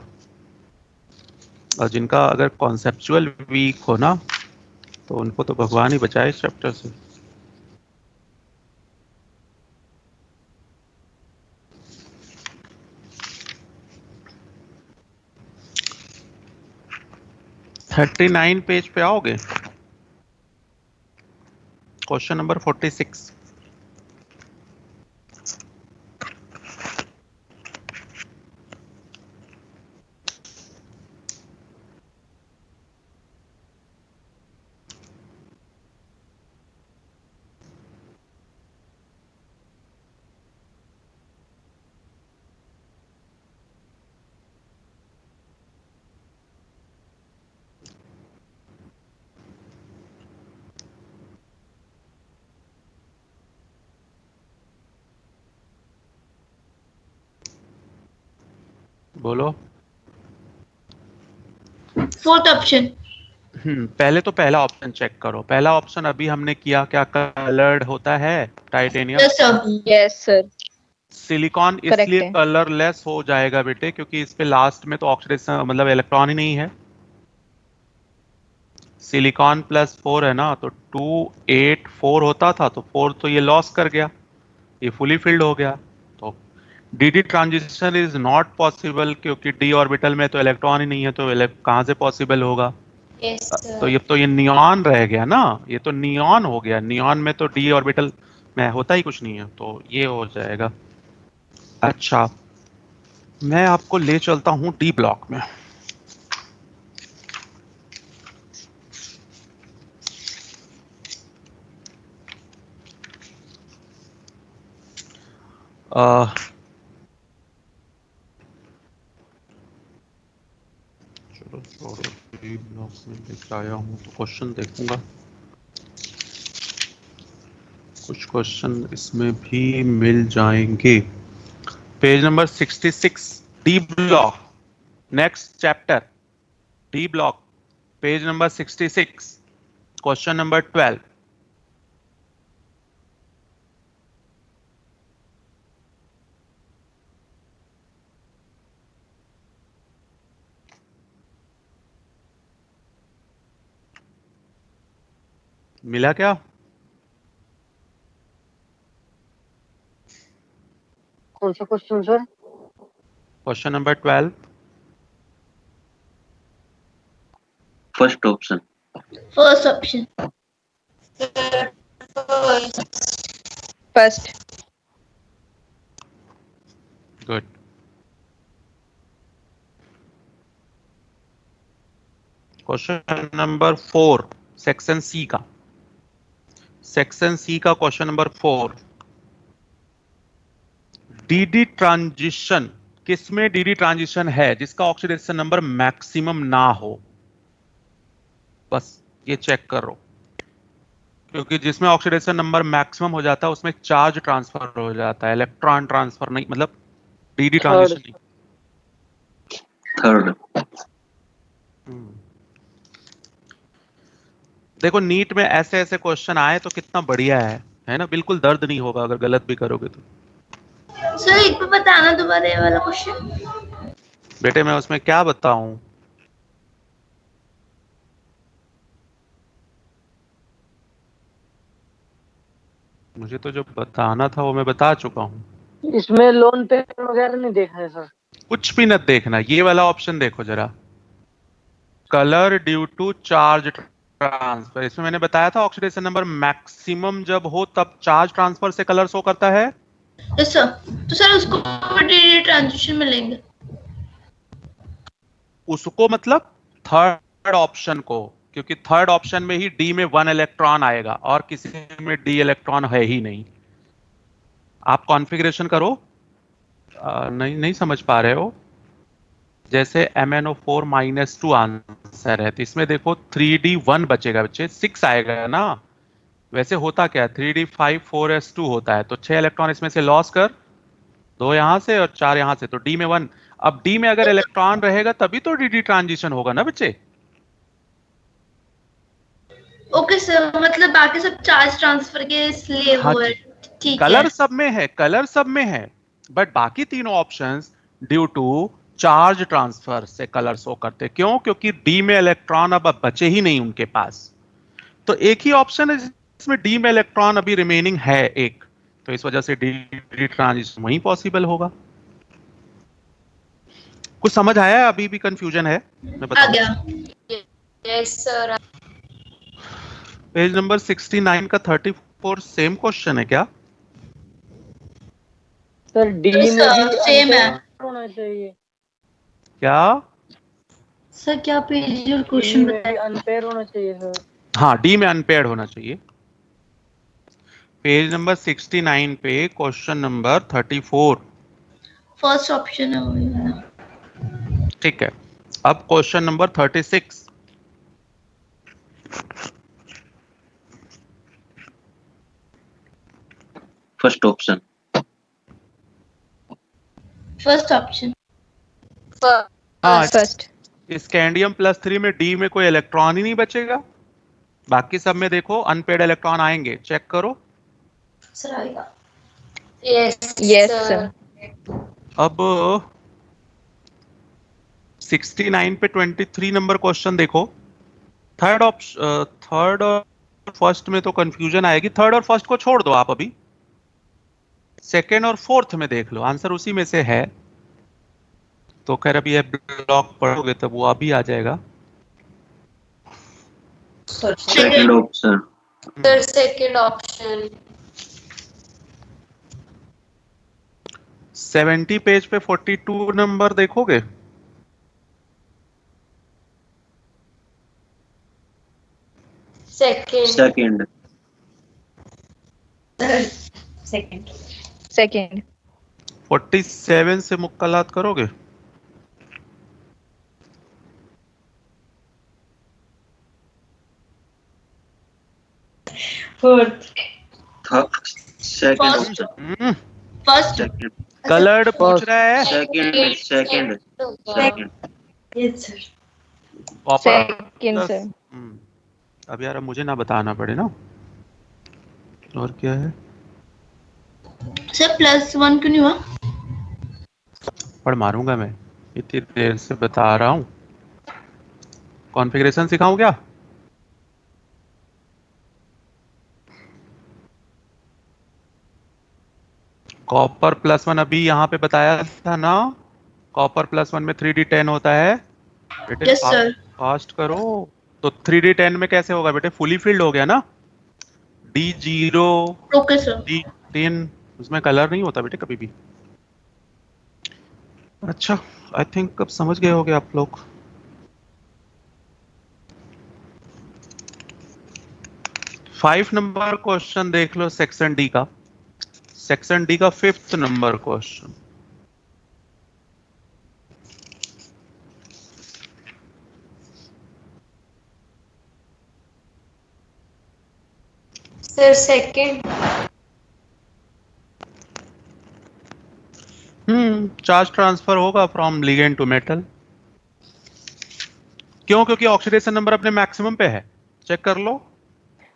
और जिनका अगर कॉन्सेप्चुअल वीक हो ना, तो उनको तो भगवान ही बचाए इस चैप्टर से। थर्टी 39 पेज पे आओगे, क्वेश्चन नंबर 46। बोलो। Fourth option. पहले तो पहला ऑप्शन चेक करो, पहला ऑप्शन अभी हमने किया, क्या कलर्ड होता है titanium. Yes sir. Yes sir silicon correct इसलिए है। कलरलेस हो जाएगा बेटे, क्योंकि इस पे लास्ट में तो ऑक्सीडेशन मतलब इलेक्ट्रॉन ही नहीं है। सिलिकॉन +4 है ना, तो 2 8 4 होता था, तो 4 तो ये लॉस कर गया, ये फुली फिल्ड हो गया, तो D transition is not possible, क्योंकि डी ऑर्बिटल में तो इलेक्ट्रॉन ही नहीं है, तो कहाँ से पॉसिबल होगा। यस तो सर। ये नियॉन रह गया ना, ये तो नियॉन हो गया, नियॉन में तो डी ऑर्बिटल में होता ही कुछ नहीं है, तो ये हो जाएगा। अच्छा, मैं आपको ले चलता हूं डी ब्लॉक में। चलो छोड़ो, डी ब्लॉक में लेके आया हूँ तो क्वेश्चन देखूंगा। कुछ क्वेश्चन इसमें भी मिल जाएंगे। Page number 66, D block, next chapter, D block, page number 66, question number 12। मिला क्या? कौन सा question sir? Question number 12, first option. First option. First. Good. Question number 4, section C का, सेक्शन सी का क्वेश्चन नंबर 4, डीडी ट्रांजिशन, किसमें d d transition है जिसका oxidation number maximum ना हो? बस ये चेक करो, क्योंकि जिसमें ऑक्सीडेशन नंबर मैक्सिमम हो जाता है उसमें चार्ज ट्रांसफर हो जाता है, इलेक्ट्रॉन ट्रांसफर नहीं, मतलब डीडी ट्रांजिशन नहीं। थर्ड। देखो नीट में ऐसे ऐसे क्वेश्चन आए तो कितना बढ़िया है ना? बिल्कुल दर्द नहीं होगा अगर गलत भी करोगे तो। सर एक बार बताना दोबारा ये वाला क्वेश्चन। बेटे मैं उसमें क्या बताऊं? मुझे तो जो बताना था वो मैं बता चुका हूं। इसमें लोन पे वगैरह नहीं देखा है सर? कुछ भी न देखना, ये वाला ऑप्शन देखो जरा, colour due to charge transfer. इसमें मैंने बताया था ऑक्सीडेशन नंबर मैक्सिमम जब हो तब चार्ज ट्रांसफर से कलर शो करता है। Yes sir. तो सर उसको डीडी ट्रांजिशन में लेंगे। उसको मतलब थर्ड ऑप्शन को, क्योंकि थर्ड ऑप्शन में ही डी में 1 इलेक्ट्रॉन आएगा और किसी में डी इलेक्ट्रॉन है ही नहीं। आप कॉन्फ़िगरेशन करो। नहीं समझ पा रहे हो? जैसे MnO4 - 2 आंसर है तो इसमें देखो 3D1 बचेगा बच्चे, 6 आएगा ना। वैसे होता क्या है, 3D5 4s2 होता है, तो 6 इलेक्ट्रॉन इसमें से लॉस कर, 2 यहां से और 4 यहां से, तो डी में 1। अब डी में अगर इलेक्ट्रॉन रहेगा तभी तो डीडी ट्रांजिशन होगा ना बच्चे। ओके सर, मतलब बाकी सब चार्ज ट्रांसफर के इसलिए हाँ वो है। जी, ठीक है। कलर सब में है, कलर सब में है, बट बाकी तीनों options due to charge transfer से कलर शो करते। क्यों? क्योंकि डी में इलेक्ट्रॉन अब बचे ही नहीं उनके पास, तो एक ही ऑप्शन है जिसमें डी में इलेक्ट्रॉन अभी रिमेनिंग है एक, तो इस वजह से डी ट्रांजिशन वही पॉसिबल होगा। कुछ समझ आया? अभी भी कंफ्यूजन है? मैं आ गया। Yes sir. पेज नंबर 69 का 34 सेम क्वेश्चन है क्या? सर डी में भी सेम है। होना चाहिए क्या सर क्या पेज और क्वेश्चन बताया? अनपेयर होना चाहिए सर। हाँ, डी में अनपेयर्ड होना चाहिए। पेज नंबर 69 पे क्वेश्चन नंबर 34 फर्स्ट ऑप्शन है वही वाला। ठीक है। अब question number 36, first option. First option. हाँ, फर्स्ट। स्कैंडियम +3 में डी में कोई इलेक्ट्रॉन ही नहीं बचेगा, बाकी सब में देखो अनपेड इलेक्ट्रॉन आएंगे, चेक करो। सर आएगा। Yes sir. अब 69 पे 23 नंबर क्वेश्चन देखो। थर्ड और फर्स्ट में तो कंफ्यूजन आएगी, थर्ड और फर्स्ट को छोड़ दो आप, अभी सेकेंड और फोर्थ में देख लो, आंसर उसी में से है। तो खैर अभी ये ब्लॉक पढ़ोगे तब वो अभी आ जाएगा। Second option. Sir second option. 70 page पे 42 नंबर देखोगे। सेकंड। सेकंड। सेकंड। 47 से मुक्कालात करोगे? Second option. फर्स्ट कलर्ड पूछ रहा है। Second yes sir. Copper second plus. Sir. अब यार अब मुझे ना बताना पड़े ना। और क्या है? सर +1 क्यों नहीं हुआ? पढ़ मारूंगा मैं, इतनी देर से बता रहा हूँ। कॉन्फ़िगरेशन सिखाऊं क्या? कॉपर +1 अभी यहाँ पे बताया था ना। कॉपर +1 में 3d10 होता है बेटे। Yes sir. फास्ट करो। तो 3d10 में कैसे होगा बेटे? फुली फिल्ड हो गया ना। D0 okay sir. D10 उसमें कलर नहीं होता बेटे कभी भी। अच्छा, आई थिंक अब समझ गए होगे आप लोग। फाइव नंबर क्वेश्चन देख लो सेक्शन डी का। सेक्शन डी का 5th number question. Sir second. Charge transfer होगा फ्रॉम लिगेंड टू मेटल। क्यों? क्योंकि ऑक्सीडेशन नंबर अपने मैक्सिमम पे है। चेक कर लो।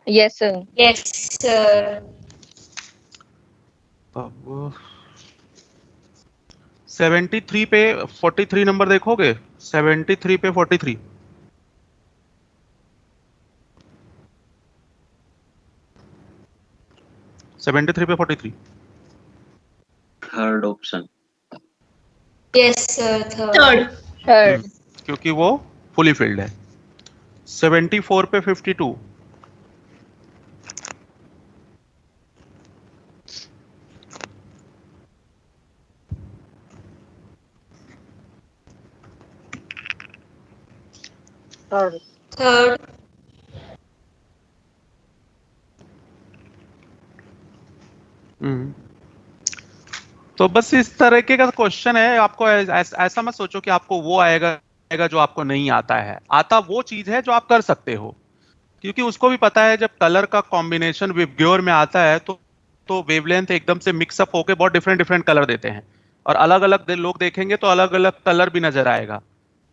Yes sir. Yes sir. अब 73 पे 43 नंबर देखोगे। 73 पे 43। Third option. Yes sir third. Third. क्योंकि वो फुली फिल्ड है। 74 पे 52। थर्ड। थर्ड। तो बस इस तरीके का क्वेश्चन है। आपको ऐसा मत सोचो कि आपको वो आएगा जो आपको नहीं आता है। आता वो चीज है जो आप कर सकते हो। क्योंकि उसको भी पता है जब कलर का कॉम्बिनेशन विबग्योर में आता है तो वेवलेंथ एकदम से मिक्सअप होके बहुत डिफरेंट डिफरेंट कलर देते हैं। और अलग अलग लोग देखेंगे तो अलग अलग कलर भी नजर आएगा।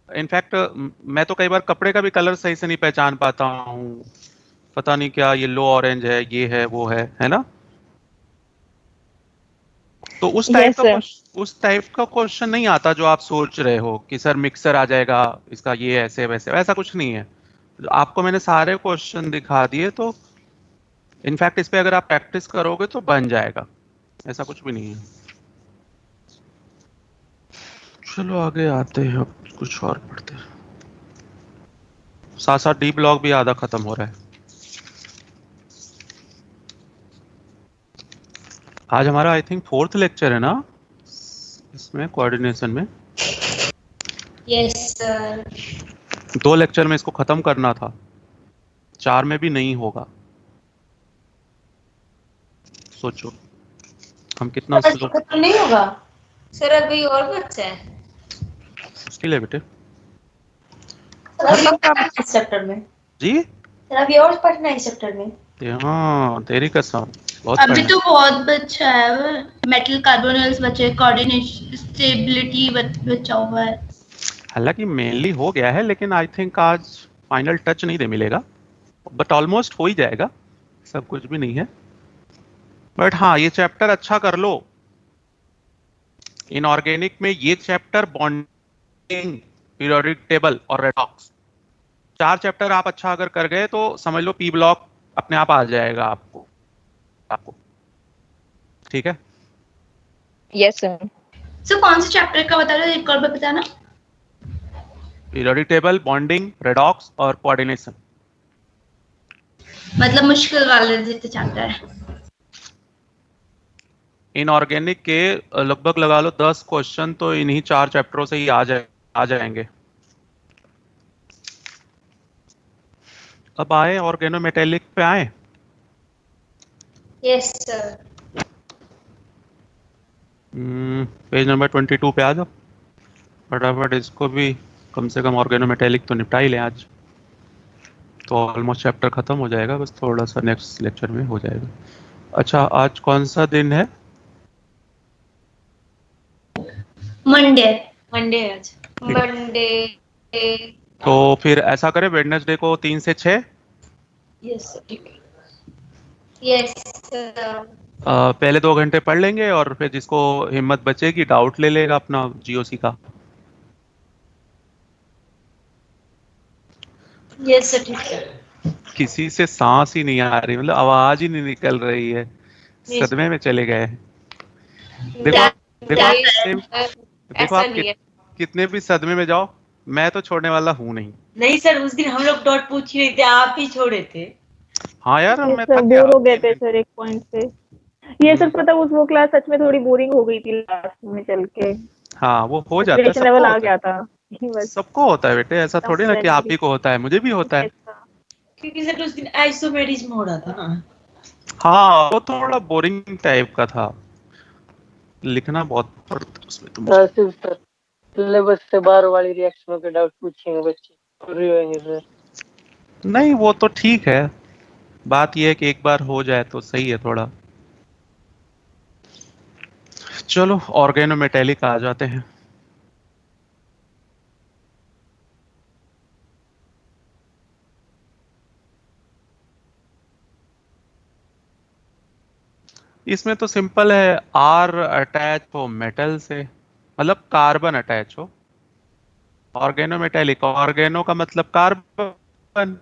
इनफैक्ट मैं तो कई बार कपड़े का भी कलर सही से नहीं पहचान पाता हूँ। पता नहीं क्या येलो ऑरेंज है, ये है वो है ना। तो यस सर। उस टाइप का क्वेश्चन नहीं आता जो आप सोच रहे हो कि सर मिक्सर आ जाएगा इसका, ये ऐसे वैसे, ऐसा कुछ नहीं है। आपको मैंने सारे क्वेश्चन दिखा दिए। तो इनफैक्ट इस पे अगर आप प्रैक्टिस करोगे तो बन जाएगा। ऐसा कुछ भी नहीं है। चलो आगे आते हैं, अब कुछ और पढ़ते हैं। साथ साथ डी ब्लॉक भी आधा खत्म हो रहा है। आज हमारा आई थिंक 4th लेक्चर है ना इसमें, कोऑर्डिनेशन में। Yes sir. 2 लेक्चर में इसको खत्म करना था। 4 में भी नहीं होगा। सोचो हम कितना स्लो। खत्म नहीं होगा सर, अभी और बच्चा है। मुश्किल है बेटे। सर अभी और पढ़ना है इस चैप्टर में। जी सर अभी और पढ़ना है इस चैप्टर में। हाँ तेरी कसम बहुत अभी पढ़ना तो बहुत बच्चा है। मेटल कार्बोनल्स बचे, कोऑर्डिनेशन स्टेबिलिटी बचा हुआ है। हालांकि मेनली हो गया है, लेकिन आई थिंक आज फाइनल टच नहीं दे मिलेगा। बट ऑलमोस्ट हो ही जाएगा। सब कुछ भी नहीं है। बट हाँ ये चैप्टर अच्छा कर लो। इनऑर्गेनिक में ये चैप्टर बॉन्डिंग, पीरियोडिक टेबल और रेडॉक्स, 4 चैप्टर आप अच्छा अगर कर गए तो समझ लो पी ब्लॉक अपने आप आ जाएगा आपको। ठीक है। Yes sir. सर कौन से चैप्टर का बता रहे हो, एक और बार बताना। पीरियोडिक टेबल, बॉन्डिंग, रेडॉक्स और कोऑर्डिनेशन। मतलब मुश्किल वाले जितने चैप्टर है। इनऑर्गेनिक के लगभग लगा लो 10 क्वेश्चन तो इन्हीं 4 चैप्टरों से ही आ जाएंगे। अब आए ऑर्गेनोमेटेलिक पे आए। Yes sir. पेज नंबर 22 पे आ जाओ फटाफट। इसको भी कम से कम ऑर्गेनोमेटेलिक तो निपटा ही लें आज, तो ऑलमोस्ट चैप्टर खत्म हो जाएगा, बस थोड़ा सा नेक्स्ट लेक्चर में हो जाएगा। अच्छा, आज कौन सा दिन है? मंडे। मंडे है आज। मंडे। तो फिर ऐसा करें, वेडनेसडे को 3 से 6। यस ठीक है। यस। पहले 2 घंटे पढ़ लेंगे और फिर जिसको हिम्मत बचेगी डाउट ले लेगा अपना जीओसी का। यस ठीक है। किसी से सांस ही नहीं आ रही, मतलब आवाज ही नहीं निकल रही है, सदमे में चले गए हैं। देखो आप देखो ऐसा आप नहीं है। कितने भी सदमे में जाओ, मैं तो छोड़ने वाला हूँ नहीं। नहीं सर, उस दिन हम लोग डॉट पूछ ही रहे थे, आप ही छोड़े थे। हाँ यार, ये मैं सर थक गया। बोर हो गए थे सर एक पॉइंट से। ये सर पता वो क्लास सच में थोड़ी बोरिंग हो गई थी लास्ट में चल के। हाँ, वो हो जाता है, एक्सपेक्टेशन सबको लेवल आ होता गया है, था बस। सबको होता है बेटे, ऐसा थोड़ी ना कि आप ही को होता है, मुझे भी होता है। क्योंकि सर उस दिन आइसोमेरिज्म हो रहा था ना। हाँ, वो थोड़ा बोरिंग टाइप का था, लिखना बहुत पड़ता उसमें तो मुझे। सर सिलेबस से बाहर वाली रिएक्शनों के डाउट पूछेंगे बच्चे, फ्री होंगे सर। नहीं, वो तो ठीक है, बात ये है कि एक बार हो जाए तो सही है थोड़ा। चलो ऑर्गेनोमेटेलिक आ जाते हैं। इसमें तो सिंपल है, आर अटैच हो मेटल से, मतलब कार्बन अटैच हो। ऑर्गेनोमेटेलिक, ऑर्गेनो का मतलब कार्बन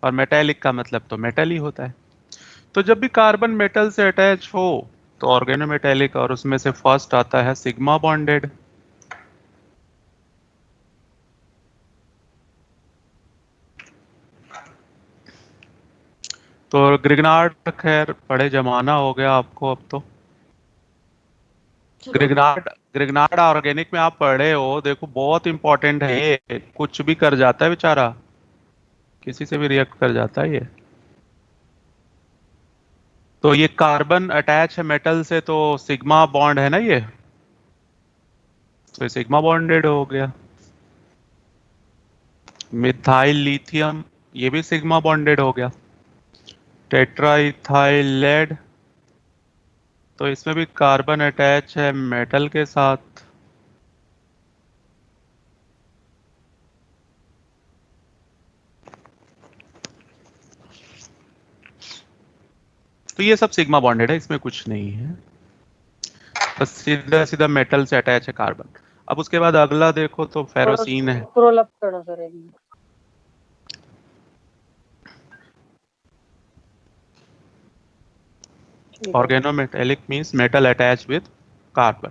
और मेटेलिक का मतलब तो मेटल ही होता है। तो जब भी कार्बन मेटल से अटैच हो तो ऑर्गेनोमेटेलिक, और उसमें से फर्स्ट आता है सिग्मा बॉन्डेड। तो ग्रिग्नार्ड, खैर बड़े जमाना हो गया आपको अब तो। ग्रिग्नार्ड ग्रिग्नार्ड ऑर्गेनिक में आप पढ़े हो, देखो बहुत इंपॉर्टेंट है ये, कुछ भी कर जाता है बेचारा, किसी से भी रिएक्ट कर जाता है ये। तो ये कार्बन अटैच है मेटल से, तो सिग्मा बॉन्ड है ना ये, तो ये सिग्मा बॉन्डेड हो गया। मिथाइल लिथियम, ये भी सिग्मा बॉन्डेड हो गया। टेट्राइथाइल लेड, तो इसमें भी कार्बन अटैच है मेटल के साथ। तो ये सब सिग्मा बॉन्डेड है, इसमें कुछ नहीं है, बस सीधा सीधा मेटल से अटैच है कार्बन। अब उसके बाद अगला देखो तो फेरोसीन है। स्क्रॉल अप करना सर एक minute. Organometallic means metal attach with carbon.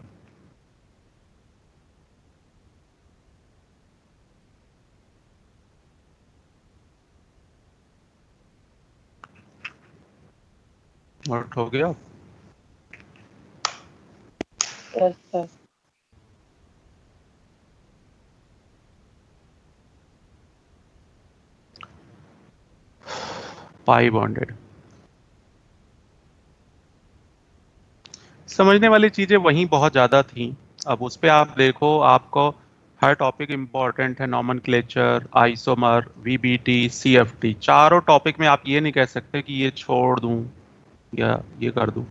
Note हो गया? Yes sir. पाई बॉन्डेड, समझने वाली चीजें वहीं बहुत ज्यादा थी। अब उस पे आप देखो, आपको हर टॉपिक इंपॉर्टेंट है, नॉमेनक्लेचर, आइसोमर, वीबीटी, सीएफटी, चारों टॉपिक में आप ये नहीं कह सकते कि ये छोड़ दूं या ये कर दूं।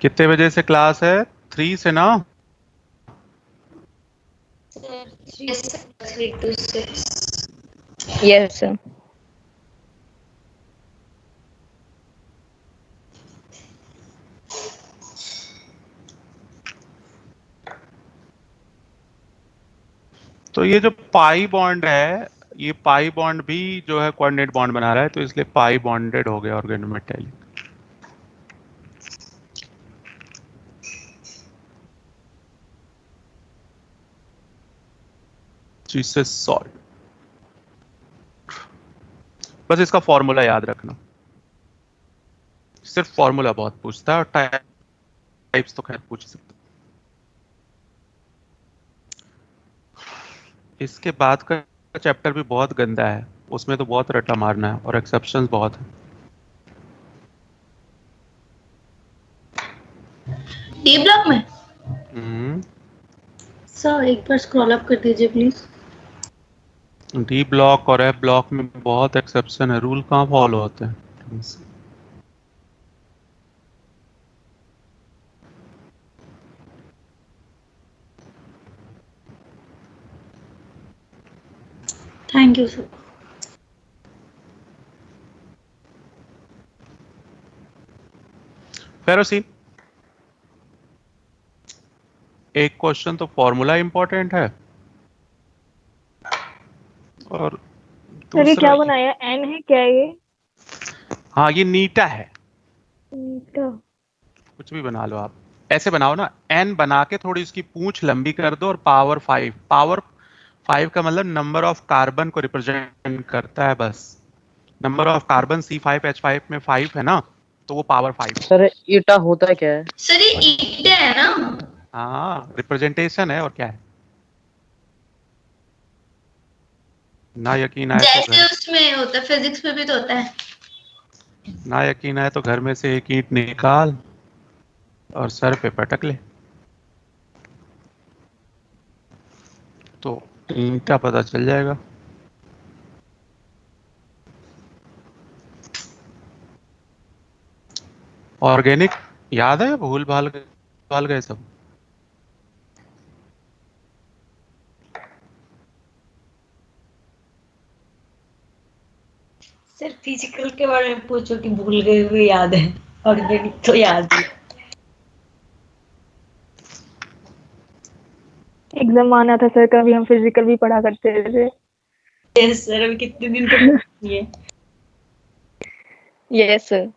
कितने बजे से क्लास है? 3 से ना? Yes, 3 to 6. Yes sir. तो ये जो पाई बॉन्ड है, ये पाई बॉन्ड भी जो है कोऑर्डिनेट बॉन्ड बना रहा है, तो इसलिए पाई बॉन्डेड हो गया ऑर्गेनोमेटेलिक। जिससे सॉल्ट, बस इसका फॉर्मूला याद रखना, सिर्फ फॉर्मूला बहुत पूछता है और टाइप्स तो खैर पूछ सकते। इसके बाद का चैप्टर भी बहुत गंदा है, उसमें तो बहुत रट्टा मारना है और एक्सेप्शंस बहुत है। डी ब्लॉक में सर एक बार स्क्रॉल अप कर दीजिए प्लीज। डी ब्लॉक और एफ ब्लॉक में बहुत एक्सेप्शन है, रूल कहाँ फॉलो होते हैं। Thank you sir. फेरोसीन, एक क्वेश्चन तो फॉर्मूला इंपॉर्टेंट है और सर ये क्या दूसरा बनाया, एन है क्या ये? हाँ ये नीटा है। नीटा कुछ भी बना लो आप, ऐसे बनाओ ना, एन बना के थोड़ी उसकी पूंछ लंबी कर दो और पावर 5। पावर 5 का मतलब नंबर ऑफ कार्बन को रिप्रेजेंट करता है बस। नंबर ऑफ कार्बन C5H5 में 5 है ना, तो वो पावर 5। सर ईटा होता क्या है? सर ये ईटे है ना? हाँ रिप्रेजेंटेशन है और क्या है। ना यकीन आए तो जैसे उसमें होता है, फिजिक्स में भी तो होता है। ना यकीन आए तो घर में से एक ईंट निकाल और सर पे पटक ले तो ईंटा पता चल जाएगा। ऑर्गेनिक याद है, भूल भाल गए सब। सर फिजिकल के बारे में पूछो कि भूल गए हुए याद है, ऑर्गेनिक तो याद है। एग्जाम आना था सर, कभी हम फिजिकल भी पढ़ा करते थे। यस सर, अभी कितने दिन तक ये यस सर।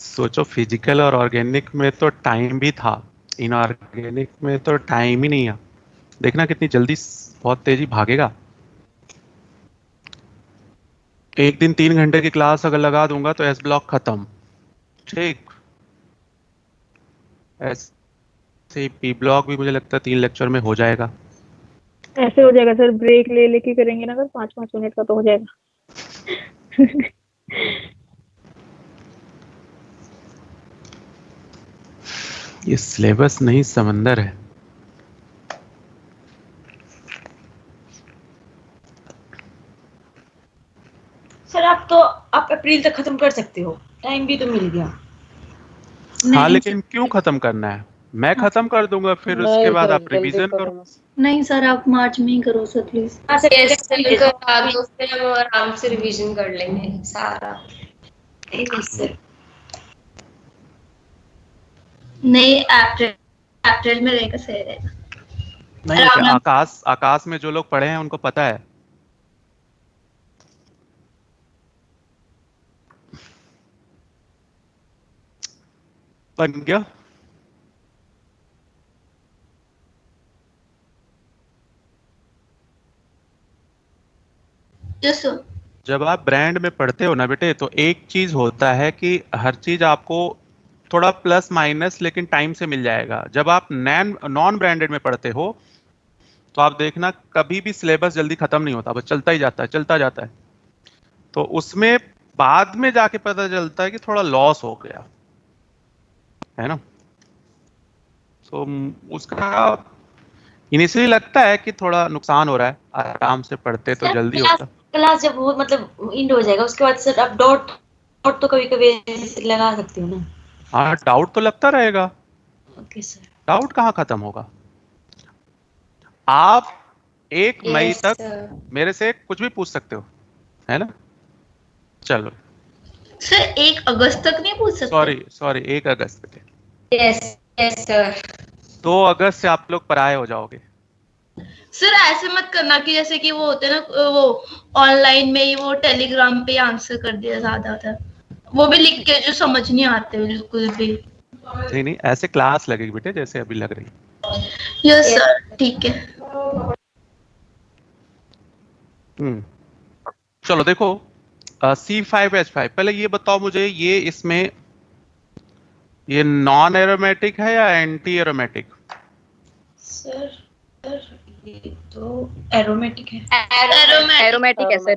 सोचो फिजिकल और ऑर्गेनिक में तो टाइम भी था, इनऑर्गेनिक में तो टाइम ही नहीं है। देखना कितनी जल्दी बहुत तेजी भागेगा। एक दिन 3 घंटे की क्लास अगर लगा दूंगा तो एस ब्लॉक खत्म, ठीक। ऐसे पी ब्लॉक भी मुझे लगता है 3 लेक्चर में हो जाएगा। ऐसे हो जाएगा सर, ब्रेक ले लेके करेंगे ना अगर 5-5 मिनट का तो हो जाएगा। ये सिलेबस नहीं समंदर है। सर आप अप्रैल तक खत्म कर सकते हो, टाइम भी तो मिल गया। हाँ लेकिन क्यों खत्म करना है? मैं खत्म कर दूंगा, फिर उसके बाद आप रिवीजन करो। नहीं सर, आप मार्च में ही करो सर प्लीज। करवा दो, फिर हम आराम से रिवीजन कर लेंगे सारा। सर नहीं, अप्रैल में रहेगा, सही रहेगा। नहीं लेकिन आकाश में जो लोग पढ़े हैं उनको पता है। बन गया। जब आप ब्रांड में पढ़ते हो ना बेटे, तो एक चीज होता है कि हर चीज आपको थोड़ा प्लस माइनस लेकिन टाइम से मिल जाएगा। जब आप नॉन ब्रांडेड में पढ़ते हो तो आप देखना कभी भी सिलेबस जल्दी खत्म नहीं होता, बस चलता ही जाता है, चलता जाता है। तो उसमें बाद में जाके पता चलता है कि थोड़ा लॉस हो गया है ना। तो उसका इनिशियली लगता है कि थोड़ा नुकसान हो रहा है, आराम से पढ़ते तो जल्दी होता। क्लास जब वो मतलब इंड हो जाएगा उसके बाद सर आप डॉट तो कभी कभी लगा सकते हो ना। हाँ डाउट तो लगता रहेगा। Okay sir. डाउट कहाँ खत्म होगा। आप 1 मई तक मेरे से कुछ भी पूछ सकते हो, है ना। चलो सर 1 अगस्त तक नहीं पूछ सकते? सॉरी 1 अगस्त पे। Yes sir. 2 अगस्त से आप लोग पराये हो जाओगे। सर ऐसे मत करना कि जैसे कि वो होते ना, वो ऑनलाइन में ही वो टेलीग्राम पे आंसर कर दिया ज्यादातर, वो भी लिख के जो समझ नहीं आते बिल्कुल भी। नहीं ऐसे क्लास लगेगी बेटे जैसे अभी लग रही। यस सर, ठीक है। चलो देखो, C5H5 पहले ये बताओ मुझे, ये इसमें ये नॉन एरोमेटिक है या एंटी एरोमेटिक? सर ये तो एरोमेटिक है। एरोमेटिक है सर,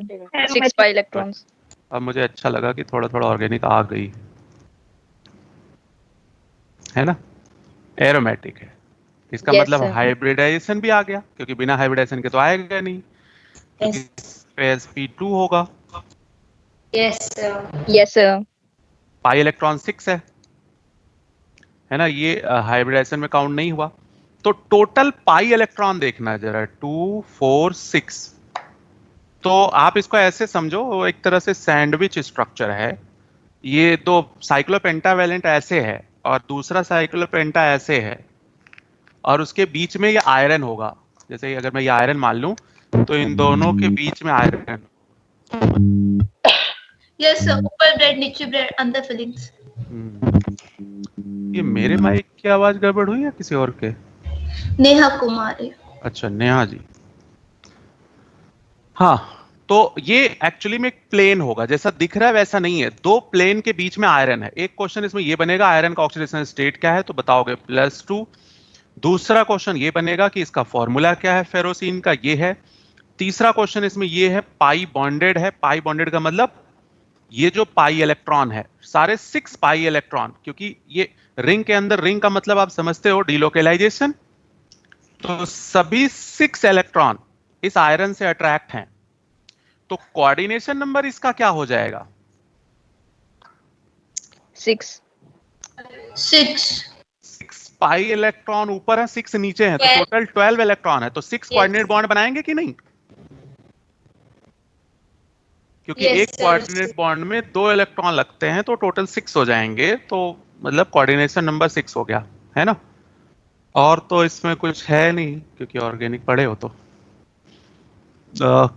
6 pi इलेक्ट्रॉन्स। अब मुझे अच्छा लगा कि थोड़ा थोड़ा ऑर्गेनिक आ गई है ना। एरोमेटिक है, इसका Yes, मतलब sir. हाइब्रिडाइजेशन भी आ गया, क्योंकि बिना हाइब्रिडाइजेशन के तो आएगा नहीं, क्योंकि sp2 होगा। Yes sir. Yes, sir. Pi electron 6 है ना, ये हाइब्रिडाइजेशन में काउंट नहीं हुआ। तो टोटल पाई इलेक्ट्रॉन देखना है जरा, 2 4 6। तो आप इसको ऐसे समझो, वो एक तरह से सैंडविच स्ट्रक्चर है। ये दो साइक्लोपेंटावेलेंट ऐसे है और दूसरा साइक्लोपेंटा ऐसे है, और उसके बीच में ये आयरन होगा। जैसे अगर मैं ये आयरन मान लूं तो इन दोनों के बीच में आयरन। यस सर, ऊपर ब्रेड नीचे ब्रेड, अंदर फिलिंग्स। ये मेरे माइक की आवाज गड़बड़ हुई या किसी और के? नेहा कुमारी। अच्छा, नेहा जी। हाँ, तो ये एक्चुअली में एक प्लेन होगा, जैसा दिख रहा है वैसा नहीं है। दो प्लेन के बीच में आयरन है। एक क्वेश्चन इसमें ये बनेगा, आयरन का ऑक्सीडेशन स्टेट क्या है, तो बताओगे +2। दूसरा क्वेश्चन ये बनेगा कि इसका फॉर्मूला क्या है फेरोसिन का, ये है। तीसरा क्वेश्चन इसमें ये है, पाई बॉन्डेड है। पाई बॉन्डेड का मतलब ये जो पाई इलेक्ट्रॉन है सारे 6 पाई इलेक्ट्रॉन, क्योंकि ये रिंग के अंदर, रिंग का मतलब आप समझते हो डिलोकेलाइजेशन, तो सभी 6 इलेक्ट्रॉन इस आयरन से अट्रैक्ट हैं। तो कोऑर्डिनेशन नंबर इसका क्या हो जाएगा? 6 पाई इलेक्ट्रॉन ऊपर है, 6 नीचे है, तो टोटल 12 इलेक्ट्रॉन है। तो 6 कोऑर्डिनेट बॉन्ड बनाएंगे कि नहीं? क्योंकि एक कोऑर्डिनेट बॉन्ड में 2 इलेक्ट्रॉन लगते हैं, तो टोटल 6 हो जाएंगे। तो मतलब कोऑर्डिनेशन नंबर 6 हो गया, है ना। और तो इसमें कुछ है नहीं, क्योंकि ऑर्गेनिक पढ़े हो तो।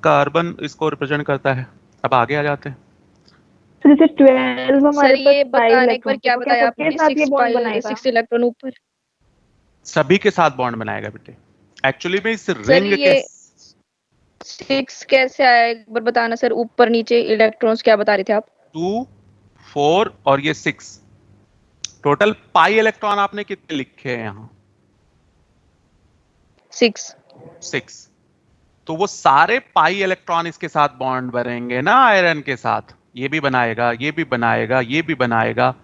कार्बन इसको रिप्रेजेंट करता है। अब आगे आ जाते हैं। तो जैसे 12 हमारे सर पास ये पाई बताने एक बार इलेक्ट्रॉन, क्या तो क्या बताया सबके आपने, साथ ये 6 बॉन्ड pi बनाएगा? 6 इलेक्ट्रॉन ऊपर। सभी के साथ बॉन्ड बनाएगा बेटे। एक्चुअली में इस सर रिंग के ये 6 कैसे आया, एक बार बताना सर। ऊपर नीचे इलेक्ट्रॉन्स क्या बता रहे थे आप? 2 4 और ये 6, टोटल पाई इलेक्ट्रॉन आपने कितने लिखे हैं यहां? 6। तो वो सारे पाई इलेक्ट्रॉन इसके साथ बॉन्ड बनेंगे ना आयरन के साथ। ये भी बनाएगा, ये भी बनाएगा, ये भी बनाएगा।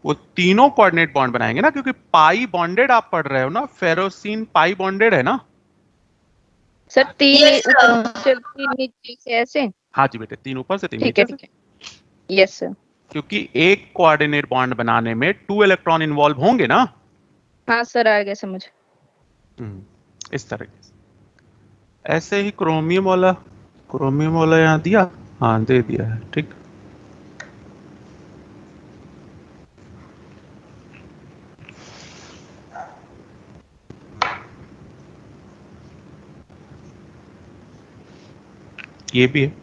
वो तीनों कोऑर्डिनेट बॉन्ड बनाएंगे ना, क्योंकि पाई बॉन्डेड आप पढ़ रहे हो ना, फेरोसिन पाई बॉन्डेड है ना। सर 3 ऊपर से 3 नीचे से ऐसे। हाँ जी बेटे, 3 ऊपर से 3 ठीक है, नीचे से। ठीक है। Yes sir. क्योंकि एक कोऑर्डिनेट बॉन्ड बनाने में 2 इलेक्ट्रॉन इन्वॉल्व होंगे ना। हाँ सर, आ गया समझ। इस तरीके से। ऐसे ही क्रोमियम वाला यहाँ दिया, हाँ दे दिया है, ठीक। ये भी है,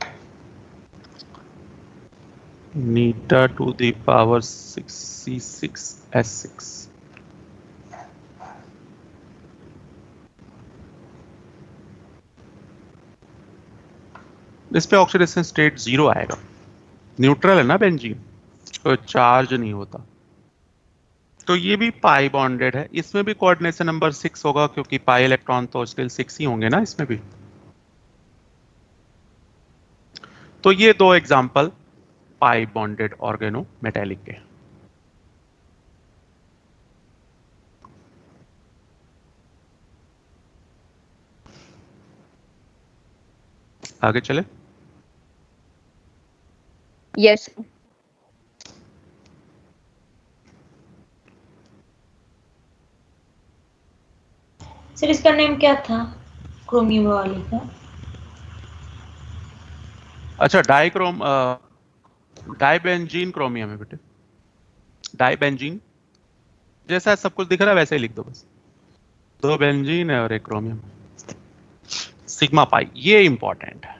नीटा टू द पावर 6c6s6। इस पे ऑक्सीडेशन स्टेट 0 आएगा। न्यूट्रल है ना बेंजीन, कोई चार्ज नहीं होता। तो ये भी पाई बॉन्डेड है, इसमें भी कोऑर्डिनेशन नंबर 6 होगा, क्योंकि पाई इलेक्ट्रॉन तो स्टिल 6 ही होंगे ना इसमें भी। तो ये दो example pi bonded organometallic के। आगे चले। यस। सर इसका नेम क्या था क्रोमियम वाले का? अच्छा, डाइबेंजीन क्रोमियम है बेटे। डाइबेंजीन जैसा सब कुछ दिख रहा है वैसे ही लिख दो बस। 2 बेंजीन है और 1 क्रोमियम। सिग्मा पाई, ये इंपॉर्टेंट है।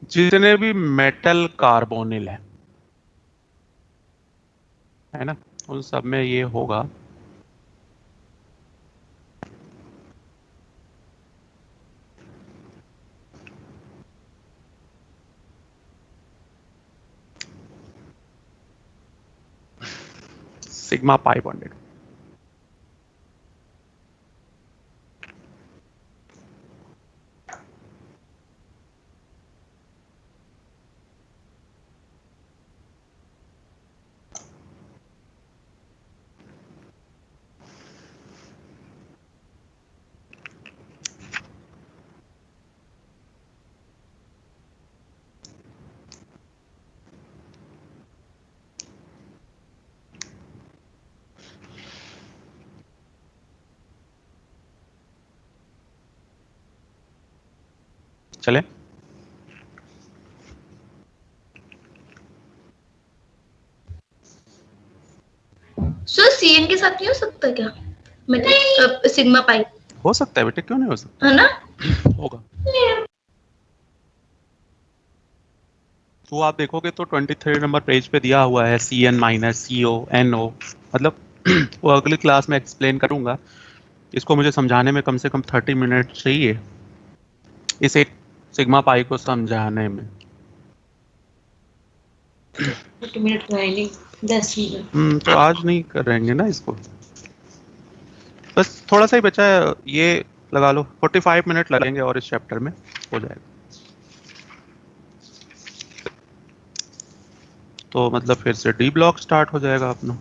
जितने भी मेटल कार्बोनिल है ना, उन सब में ये होगा। Sigma pi bonded. चले सर सीएन के साथ नहीं हो सकता क्या, मतलब सिग्मा पाई? हो सकता है बेटे, क्यों नहीं हो सकता, है ना? होगा। तो आप देखोगे तो 23 नंबर पेज पे दिया हुआ है CN माइनस CO NO, मतलब वो अगली क्लास में एक्सप्लेन करूंगा। इसको मुझे समझाने में कम से कम 30 मिनट चाहिए, इस एक सिग्मा पाई को समझाने में। 30 मिनट तो है नहीं, 10 मिनट। तो आज नहीं करेंगे ना इसको, बस थोड़ा सा ही बचा है, ये लगा लो 45 मिनट लगेंगे और इस चैप्टर में हो जाएगा। तो मतलब फिर से डी ब्लॉक स्टार्ट हो जाएगा अपना।